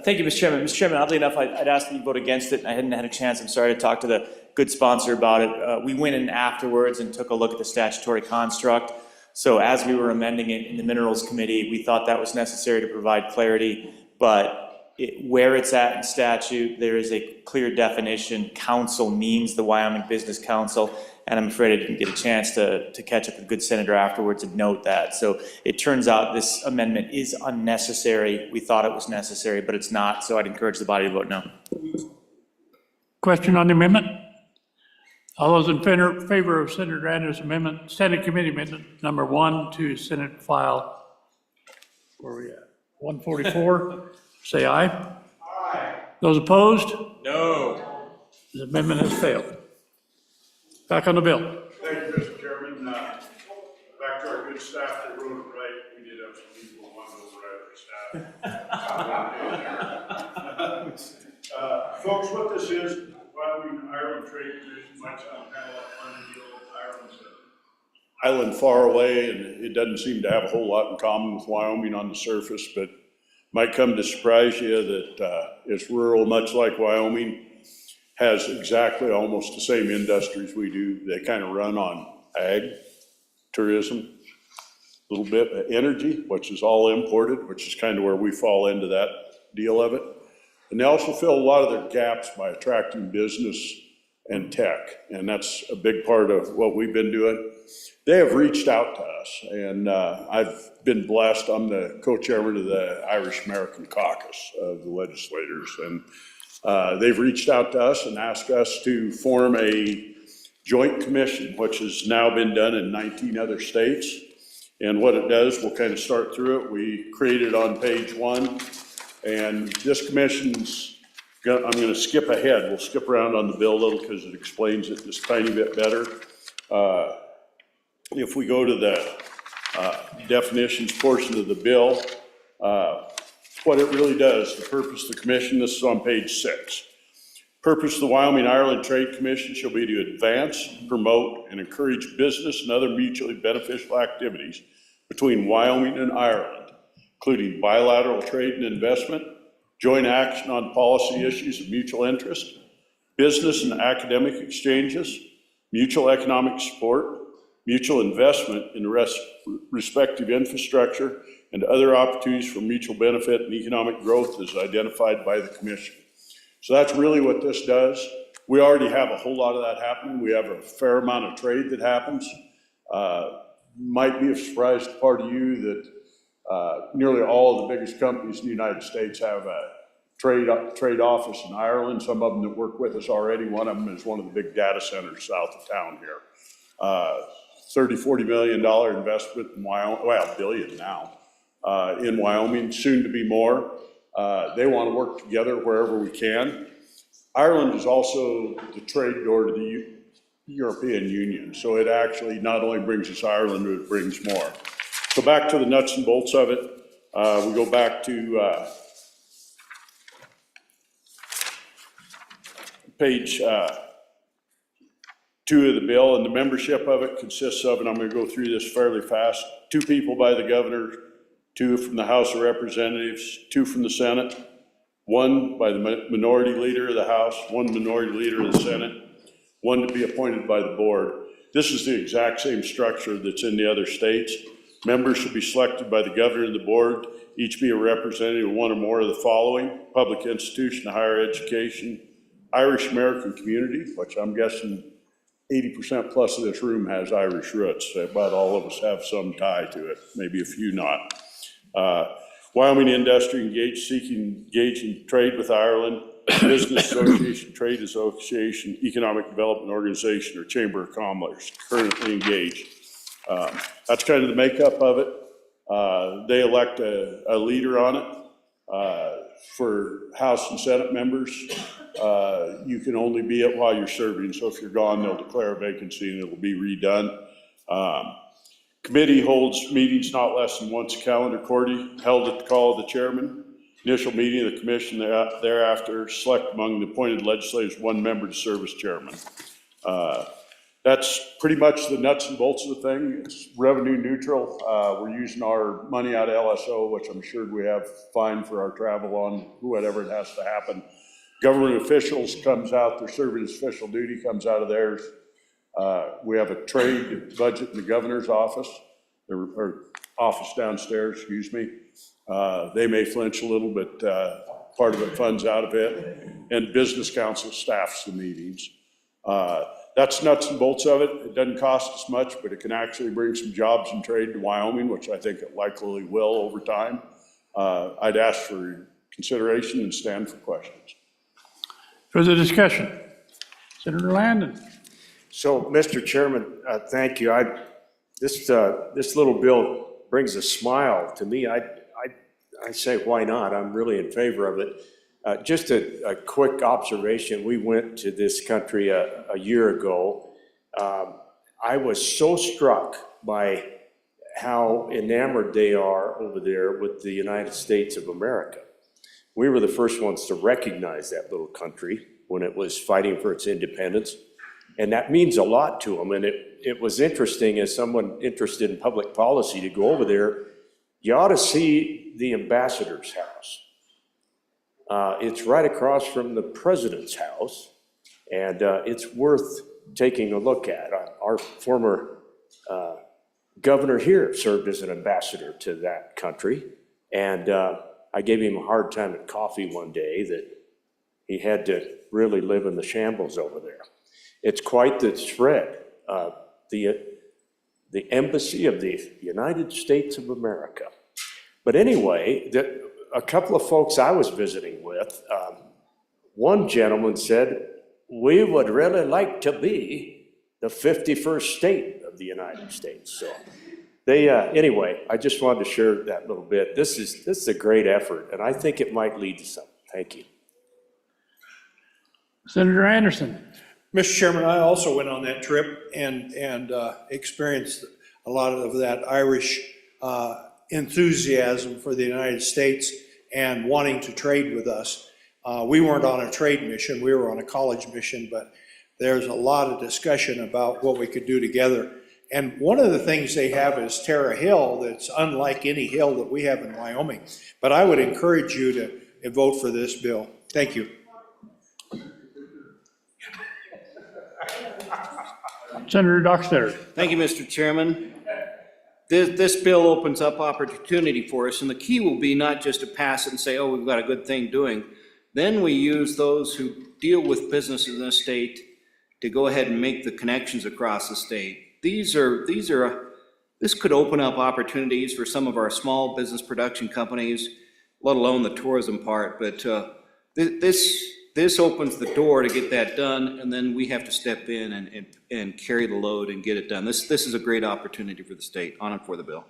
Thank you, Mr. Chairman. Mr. Chairman, oddly enough, I'd asked that you vote against it. I hadn't had a chance, I'm sorry, to talk to the good sponsor about it. We went in afterwards and took a look at the statutory construct. So as we were amending it in the Minerals Committee, we thought that was necessary to provide clarity, but where it's at in statute, there is a clear definition. Council means the Wyoming Business Council, and I'm afraid I didn't get a chance to catch up with the good senator afterwards and note that. So it turns out this amendment is unnecessary. We thought it was necessary, but it's not, so I'd encourage the body to vote no. Question on the amendment? All those in favor of Senator Anderson's amendment, Standing Committee Amendment number 1 to Senate File, where are we at? 144, say aye. Aye. Those opposed? No. The amendment has failed. Back on the bill. Thank you, Mr. Chairman. Back to our good staff that wrote it right. We did have some people who wanted to override our staff. Folks, what this is, Wyoming Ireland Trade Commission might sound kind of like fun deal. Ireland's an island far away, and it doesn't seem to have a whole lot in common with Wyoming on the surface, but might come to surprise you that it's rural, much like Wyoming. Has exactly almost the same industries we do. They kind of run on ag, tourism, a little bit of energy, which is all imported, which is kind of where we fall into that deal of it. And they also fill a lot of their gaps by attracting business and tech, and that's a big part of what we've been doing. They have reached out to us, and I've been blessed. I'm the co-chairman of the Irish American Caucus of the legislators, and they've reached out to us and asked us to form a joint commission, which has now been done in 19 other states. And what it does, we'll kind of start through it. We created on page 1, and this commission's, I'm going to skip ahead. We'll skip around on the bill a little because it explains it just a tiny bit better. If we go to the definitions portion of the bill, what it really does, the purpose of the commission, this is on page 6. Purpose of the Wyoming Ireland Trade Commission shall be to advance, promote, and encourage business and other mutually beneficial activities between Wyoming and Ireland, including bilateral trade and investment, joint action on policy issues of mutual interest, business and academic exchanges, mutual economic support, mutual investment in the respective infrastructure, and other opportunities for mutual benefit and economic growth as identified by the Commission. So that's really what this does. We already have a whole lot of that happening. We have a fair amount of trade that happens. Might be a surprise to part of you that nearly all of the biggest companies in the United States have a trade office in Ireland, some of them that work with us already. One of them is one of the big data centers south of town here. $30–40 million investment in Wyoming, well, billion now, in Wyoming, soon to be more. They want to work together wherever we can. Ireland is also the trade door to the European Union, so it actually not only brings us Ireland, but it brings more. So back to the nuts and bolts of it, we go back to page 2 of the bill, and the membership of it consists of, and I'm going to go through this fairly fast, 2 people by the governor, 2 from the House of Representatives, 2 from the Senate, 1 by the minority leader of the House, 1 minority leader of the Senate, 1 to be appointed by the board. This is the exact same structure that's in the other states. Members should be selected by the governor and the board, each be a representative of 1 or more of the following: public institution, higher education, Irish American community, which I'm guessing 80% plus of this room has Irish roots. About all of us have some tie to it, maybe a few not. Wyoming industry engaging trade with Ireland, business association, trade association, economic development organization, or chamber of commerce currently engaged. That's kind of the makeup of it. They elect a leader on it. For House and Senate members, you can only be it while you're serving. So if you're gone, they'll declare a vacancy and it'll be redone. Committee holds meetings not less than once a calendar quarter, held at the call of the chairman. Initial meeting of the commission thereafter, select among the appointed legislators 1 member to serve as chairman. That's pretty much the nuts and bolts of the thing. It's revenue neutral. We're using our money out of LSO, which I'm sure we have fine for our travel on, whatever it has to happen. Government officials comes out, they're serving as official duty, comes out of theirs. We have a trade budget in the governor's office, or office downstairs, excuse me. They may flinch a little, but part of it funds out of it. And business council staffs the meetings. That's nuts and bolts of it. It doesn't cost us much, but it can actually bring some jobs and trade to Wyoming, which I think it likely will over time. I'd ask for consideration and stand for questions. Further discussion? Senator Landon. So, Mr. Chairman, thank you. This little bill brings a smile to me. I say, why not? I'm really in favor of it. Just a quick observation. We went to this country a year ago. I was so struck by how enamored they are over there with the United States of America. We were the first ones to recognize that little country when it was fighting for its independence. And that means a lot to them. And it was interesting, as someone interested in public policy, to go over there. You ought to see the ambassador's house. It's right across from the president's house, and it's worth taking a look at. Our former governor here served as an ambassador to that country, and I gave him a hard time at coffee one day that he had to really live in the shambles over there. It's quite the spread. The embassy of the United States of America. But anyway, a couple of folks I was visiting with, one gentleman said, we would really like to be the 51st state of the United States. So they, anyway, I just wanted to share that little bit. This is a great effort, and I think it might lead to something. Thank you. Senator Anderson. Mr. Chairman, I also went on that trip and experienced a lot of that Irish enthusiasm for the United States and wanting to trade with us. We weren't on a trade mission, we were on a college mission, but there's a lot of discussion about what we could do together. And one of the things they have is Terra Hill that's unlike any hill that we have in Wyoming. But I would encourage you to vote for this bill. Thank you. Senator Dockstader. Thank you, Mr. Chairman. This bill opens up opportunity for us, and the key will be not just to pass it and say, oh, we've got a good thing doing. Then we use those who deal with businesses in the state to go ahead and make the connections across the state. This could open up opportunities for some of our small business production companies, let alone the tourism part, but This opens the door to get that done, and then we have to step in and carry the load and get it done. This is a great opportunity for the state. On and for the bill.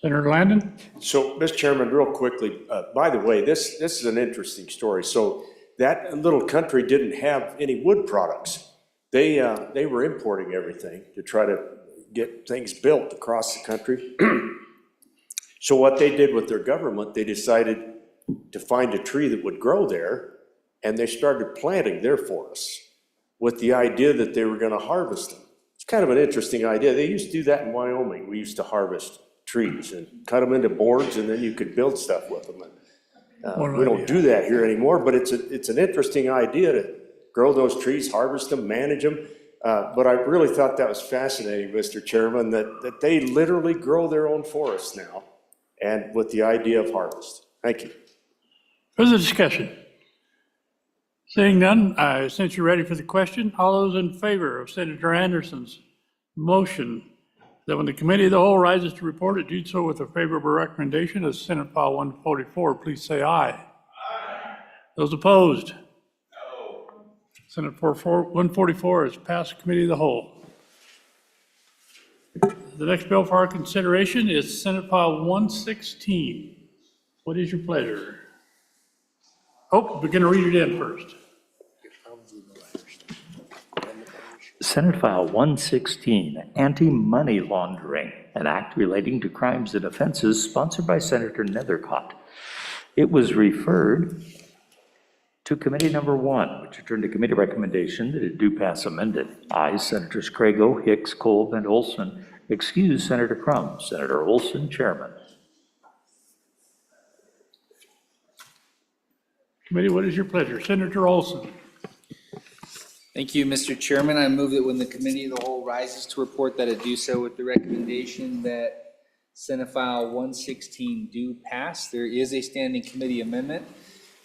Senator Landon? So, Mr. Chairman, real quickly, by the way, this is an interesting story. So that little country didn't have any wood products. They were importing everything to try to get things built across the country. So what they did with their government, they decided to find a tree that would grow there, and they started planting their forests with the idea that they were going to harvest them. It's kind of an interesting idea. They used to do that in Wyoming. We used to harvest trees and cut them into boards, and then you could build stuff with them. We don't do that here anymore, but it's an interesting idea to grow those trees, harvest them, manage them. But I really thought that was fascinating, Mr. Chairman, that they literally grow their own forests now, and with the idea of harvest. Thank you. Further discussion? Seeing none, since you're ready for the question, all those in favor of Senator Anderson's motion that when the committee of the whole rises to report, it do so with a favorable recommendation as Senate File 144, please say aye. Aye. Those opposed? No. Senate 144 is passed committee of the whole. The next bill for our consideration is Senate File 116. What is your pleasure? Oh, we're going to read it in first. Senate File 116, Anti-Money Laundering, an act relating to crimes and offenses, sponsored by Senator Nethercott. It was referred to Committee Number 1, which returned to committee recommendation that it do pass amended. Ayes, Senators Crago, Hicks, Kolb, and Olson. Excuse, Senator Crum. Senator Olson, Chairman. Committee, what is your pleasure? Senator Olson. Thank you, Mr. Chairman. I move that when the committee of the whole rises to report, that it do so with the recommendation that Senate File 116 do pass. There is a standing committee amendment.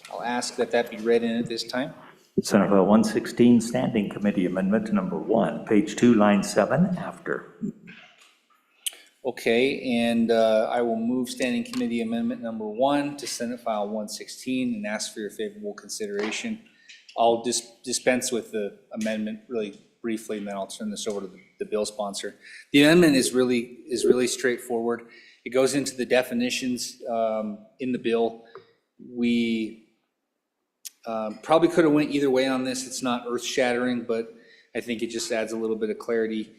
I'll ask that that be read in at this time. Senate File 116, Standing Committee Amendment Number 1, page 2, line 7, after. Okay, and I will move Standing Committee Amendment Number 1 to Senate File 116 and ask for your favorable consideration. I'll dispense with the amendment really briefly, and then I'll turn this over to the bill sponsor. The amendment is really straightforward. It goes into the definitions in the bill. We probably could have went either way on this. It's not earth-shattering, but I think it just adds a little bit of clarity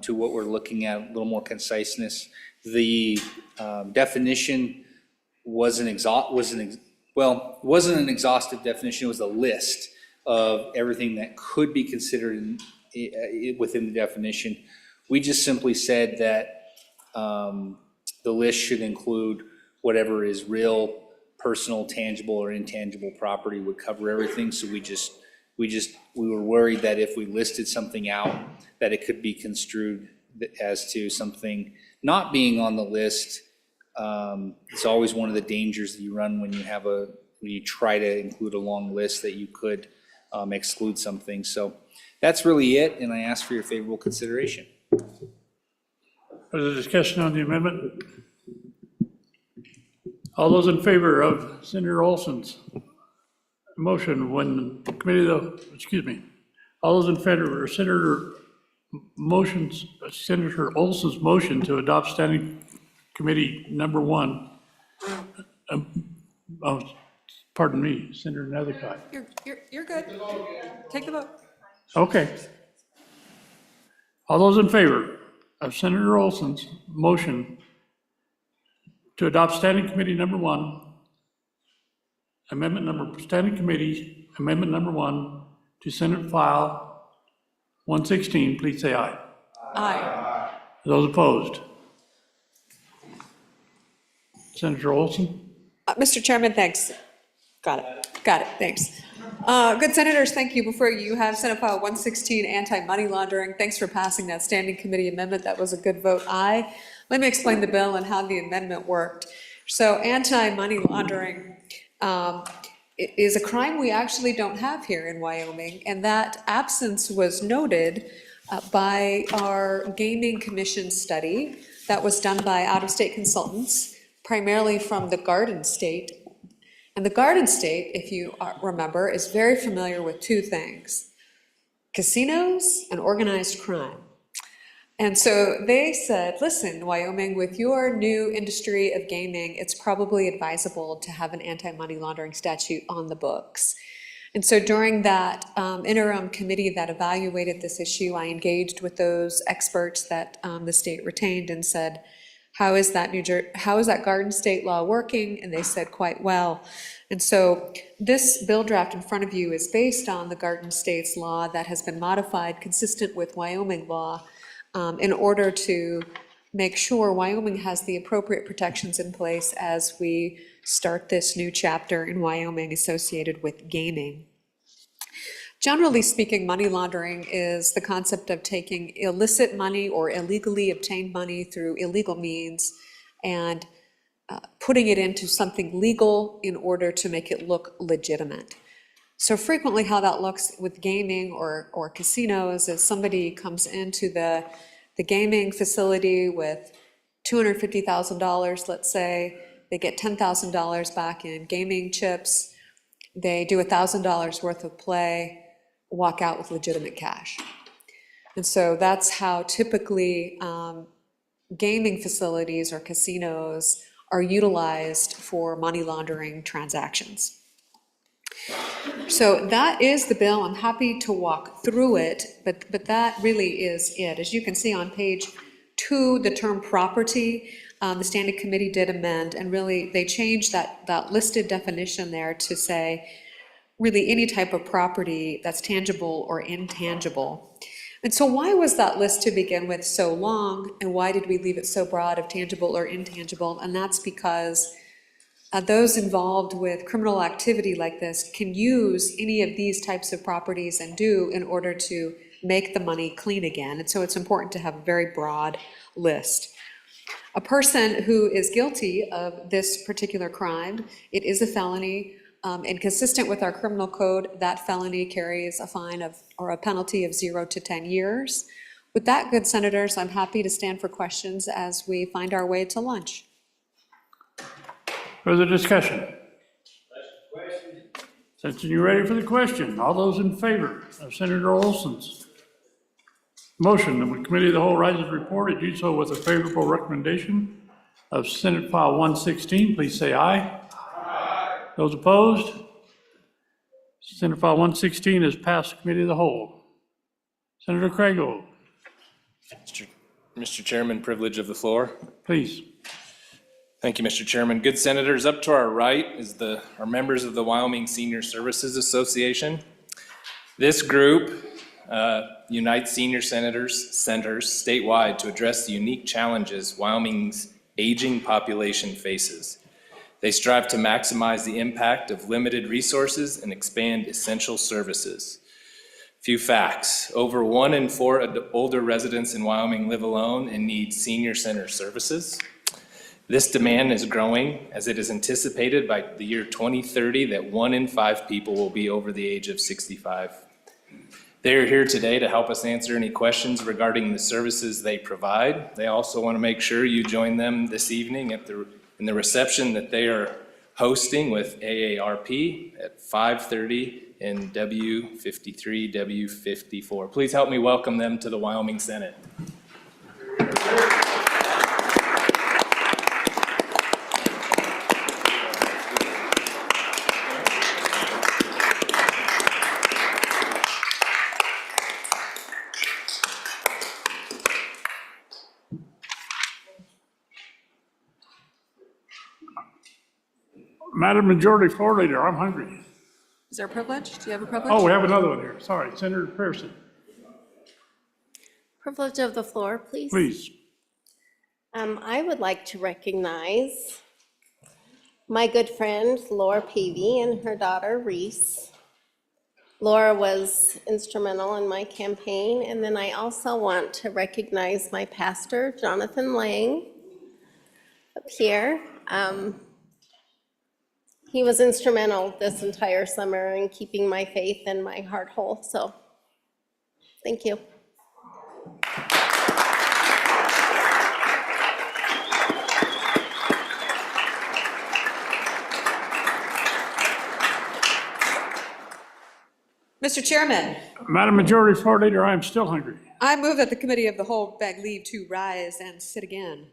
to what we're looking at, a little more conciseness. The definition wasn't an exhaustive definition. It was a list of everything that could be considered within the definition. We just simply said that the list should include whatever is real, personal, tangible, or intangible property would cover everything. So we were worried that if we listed something out, that it could be construed as to something not being on the list. It's always one of the dangers that you run when you try to include a long list that you could exclude something. So that's really it, and I ask for your favorable consideration. Further discussion on the amendment? All those in favor of Senator Olson's motion when the committee, all those in favor of Senator Olson's motion to adopt Standing Committee Number 1, pardon me, Senator Nethercott. You're good. Take the vote. Okay. All those in favor of Senator Olson's motion to adopt Standing Committee Number 1, Standing Committee Amendment Number 1 to Senate File 116, please say aye. Aye. Those opposed? Senator Olson? Mr. Chairman, thanks. Got it, thanks. Good senators, thank you. Before you have Senate File 116, anti-money laundering. Thanks for passing that standing committee amendment. That was a good vote, aye. Let me explain the bill and how the amendment worked. So anti-money laundering is a crime we actually don't have here in Wyoming, and that absence was noted by our Gaming Commission study that was done by out-of-state consultants, primarily from the Garden State. And the Garden State, if you remember, is very familiar with two things: casinos and organized crime. And so they said, listen, Wyoming, with your new industry of gaming, it's probably advisable to have an anti-money laundering statute on the books. And so during that interim committee that evaluated this issue, I engaged with those experts that the state retained and said, how is that Garden State law working? And they said quite well. And so this bill draft in front of you is based on the Garden State's law that has been modified consistent with Wyoming law in order to make sure Wyoming has the appropriate protections in place as we start this new chapter in Wyoming associated with gaming. Generally speaking, money laundering is the concept of taking illicit money or illegally obtained money through illegal means and putting it into something legal in order to make it look legitimate. So frequently how that looks with gaming or casinos is somebody comes into the gaming facility with $250,000, let's say. They get $10,000 back in gaming chips. They do $1,000 worth of play, walk out with legitimate cash. And so that's how typically gaming facilities or casinos are utilized for money laundering transactions. So that is the bill. I'm happy to walk through it, but that really is it. As you can see on page 2, the term property, the standing committee did amend, and really they changed that listed definition there to say really any type of property that's tangible or intangible. And so why was that list to begin with so long, and why did we leave it so broad of tangible or intangible? And that's because those involved with criminal activity like this can use any of these types of properties and do in order to make the money clean again. And so it's important to have a very broad list. A person who is guilty of this particular crime, it is a felony, and consistent with our criminal code, that felony carries a fine of, or a penalty of 0 to 10 years. With that, good senators, I'm happy to stand for questions as we find our way to lunch. Further discussion? Since you're ready for the question, all those in favor of Senator Olson's motion that the Committee of the Whole rises report, do so with a favorable recommendation of Senate File 116, please say aye. Aye. Those opposed? Senate File 116 is passed the Committee of the Whole. Senator Craigo. Mr. Chairman, privilege of the floor. Please. Thank you, Mr. Chairman. Good senators, up to our right is are members of the Wyoming Senior Services Association. This group unites senior centers statewide to address the unique challenges Wyoming's aging population faces. They strive to maximize the impact of limited resources and expand essential services. Few facts: over 1 in 4 older residents in Wyoming live alone and need senior center services. This demand is growing as it is anticipated by the year 2030 that 1 in 5 people will be over the age of 65. They are here today to help us answer any questions regarding the services they provide. They also want to make sure you join them this evening in the reception that they are hosting with AARP at 5:30 in W53, W54. Please help me welcome them to the Wyoming Senate. Madam Majority Floor Leader, I'm hungry. Is there a privilege? Do you have a privilege? Oh, we have another one here. Sorry, Senator Pearson. Privilege of the floor, please. Please. I would like to recognize my good friend Laura Peavy and her daughter Reese. Laura was instrumental in my campaign, and then I also want to recognize my pastor, Jonathan Lang, up here. He was instrumental this entire summer in keeping my faith and my heart whole, so thank you. Mr. Chairman, Madam Majority Floor Leader, I am still hungry. I move that the Committee of the Whole beg leave to rise and sit again.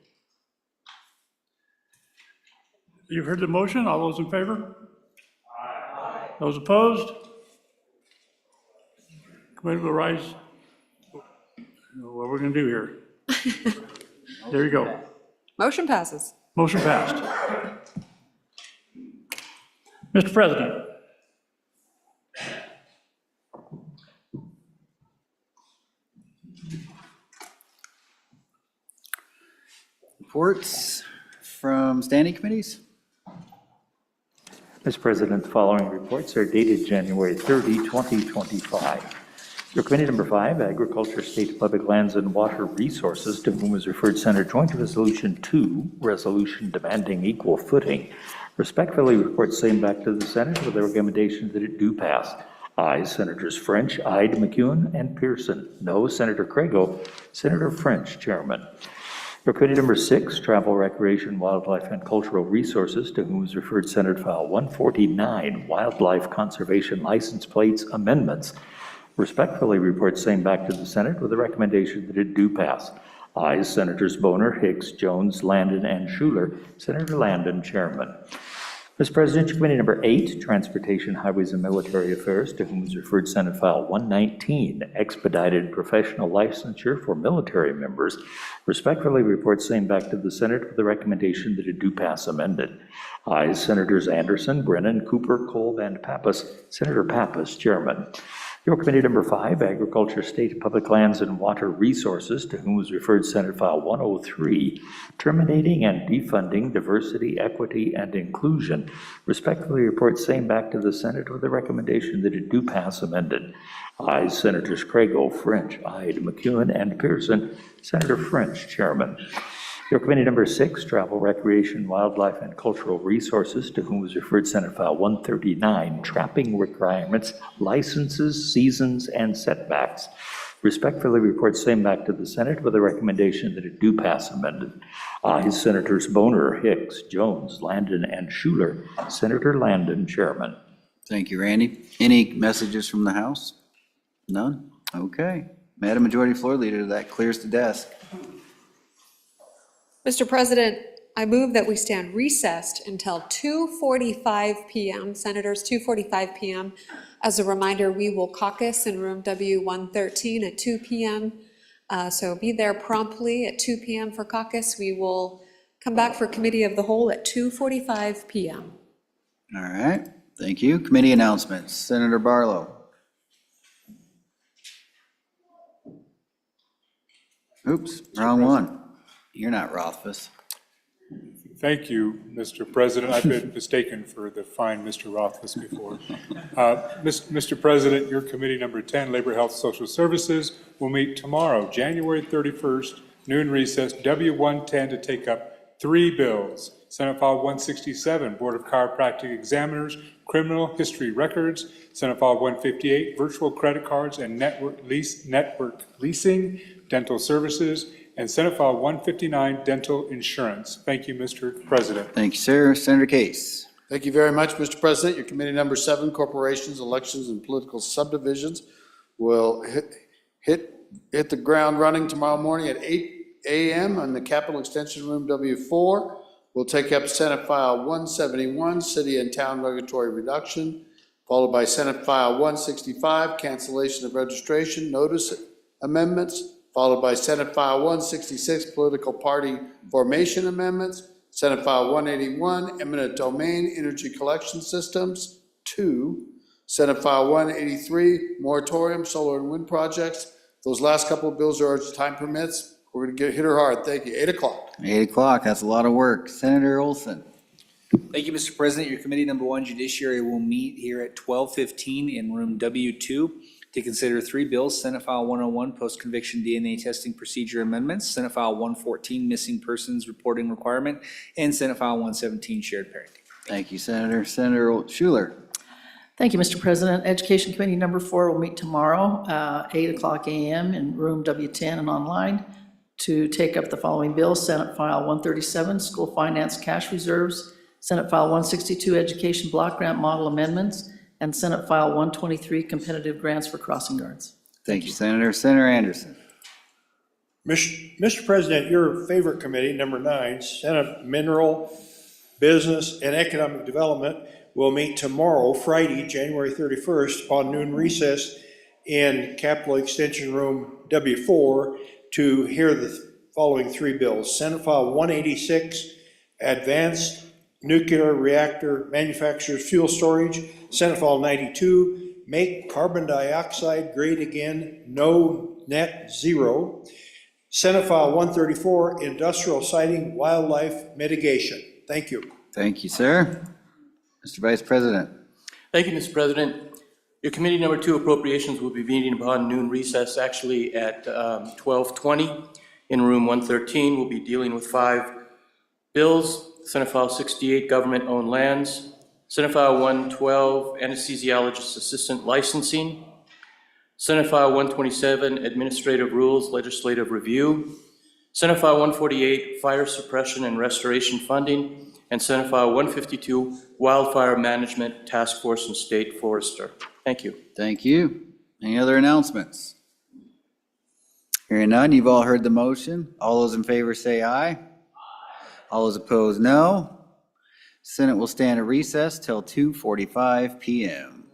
You've heard the motion. All those in favor? Aye. Those opposed? Committee will rise. What we're going to do here. There you go. Motion passes. Motion passed. Mr. President. Reports from standing committees? Mr. President, the following reports are dated January 30, 2025. Your committee number 5, Agriculture, State Public Lands and Water Resources, to whom is referred Senator Joint Resolution 2, resolution demanding equal footing, respectfully reports same back to the Senate with the recommendation that it do pass. Ayes, Senators French, Ide, McEwen, and Pearson. No, Senator Crago. Senator French, Chairman. Your committee number 6, Travel, Recreation, Wildlife, and Cultural Resources, to whom is referred Senate File 149, Wildlife Conservation License Plates Amendments, respectfully reports same back to the Senate with the recommendation that it do pass. Ayes, Senators Boner, Hicks, Jones, Landon, and Schuler. Senator Landon, Chairman. Mr. President, your committee number 8, Transportation, Highways, and Military Affairs, to whom is referred Senate File 119, Expedited Professional Licensure for Military Members, respectfully reports same back to the Senate with the recommendation that it do pass amended. Ayes, Senators Anderson, Brennan, Cooper, Kolb, and Pappas. Senator Pappas, Chairman. Your committee number 5, Agriculture, State Public Lands and Water Resources, to whom was referred Senate File 103, Terminating and Defunding Diversity, Equity, and Inclusion, respectfully reports same back to the Senate with the recommendation that it do pass amended. Ayes, Senators Crago, French, Ide, McEwen, and Pearson. Senator French, Chairman. Your committee number 6, Travel, Recreation, Wildlife, and Cultural Resources, to whom was referred Senate File 139, Trapping Requirements, Licenses, Seasons, and Setbacks, respectfully reports same back to the Senate with a recommendation that it do pass amended. Ayes, Senators Boner, Hicks, Jones, Landon, and Schuler. Senator Landon, Chairman. Thank you, Randy. Any messages from the House? None? Okay. Madam Majority Floor Leader, that clears the desk. Mr. President, I move that we stand recessed until 2:45 p.m. Senators, 2:45 p.m. As a reminder, we will caucus in room W113 at 2 p.m. So be there promptly at 2 p.m. for caucus. We will come back for Committee of the Whole at 2:45 p.m. All right. Thank you. Committee announcements. Senator Barlow. Oops, wrong one. You're not Rothfuss. Thank you, Mr. President. I've been mistaken for the fine Mr. Rothfuss before. Mr. President, your committee number 10, Labor, Health, Social Services, will meet tomorrow, January 31st, noon recess, W110, to take up 3 bills. Senate File 167, Board of Chiropractic Examiners, Criminal History Records. Senate File 158, Virtual Credit Cards and Network Leasing, Dental Services. And Senate File 159, Dental Insurance. Thank you, Mr. President. Thank you, sir. Senator Case. Thank you very much, Mr. President. Your committee number 7, Corporations, Elections, and Political Subdivisions, will hit the ground running tomorrow morning at 8 a.m. on the Capitol Extension Room W4. We'll take up Senate File 171, City and Town Regulatory Reduction, followed by Senate File 165, Cancellation of Registration Notice Amendments, followed by Senate File 166, Political Party Formation Amendments, Senate File 181, Eminent Domain Energy Collection Systems, 2, Senate File 183, Moratorium Solar and Wind Projects. Those last couple of bills are urged, time permits. We're going to hit her hard. Thank you. 8 o'clock. 8 o'clock, that's a lot of work. Senator Olson. Thank you, Mr. President. Your committee number 1, Judiciary, will meet here at 12:15 in room W2 to consider 3 bills: Senate File 101, Post-Conviction DNA Testing Procedure Amendments; Senate File 114, Missing Persons Reporting Requirement; and Senate File 117, Shared Parenting. Thank you, Senator. Senator Schuler. Thank you, Mr. President. Education Committee number 4 will meet tomorrow, 8 o'clock a.m. in room W10 and online to take up the following bills: Senate File 137, School Finance Cash Reserves; Senate File 162, Education Block Grant Model Amendments; and Senate File 123, competitive grants for crossing guards. Thank you, Senator. Senator Anderson. Mr. President, your favorite committee, number 9, Senate Mineral, Business, and Economic Development, will meet tomorrow, Friday, January 31st, on noon recess in Capitol Extension Room W4 to hear the following 3 bills. Senate File 186, Advanced Nuclear Reactor Manufacturers Fuel Storage. Senate File 92, Make Carbon Dioxide Great Again, No Net Zero. Senate File 134, Industrial Siting Wildlife Mitigation. Thank you. Thank you, sir. Mr. Vice President. Thank you, Mr. President. Your committee number 2 appropriations will be meeting upon noon recess, actually at 12:20 in room 113. We'll be dealing with 5 bills. Senate File 68, Government-Owned Lands. Senate File 112, Anesthesiologist Assistant Licensing. Senate File 127, Administrative Rules Legislative Review. Senate File 148, Fire Suppression and Restoration Funding. And Senate File 152, Wildfire Management Task Force and State Forester. Thank you. Thank you. Any other announcements? Hearing none, you've all heard the motion. All those in favor say aye. All those opposed, no. Senate will stand at recess till 2:45 p.m.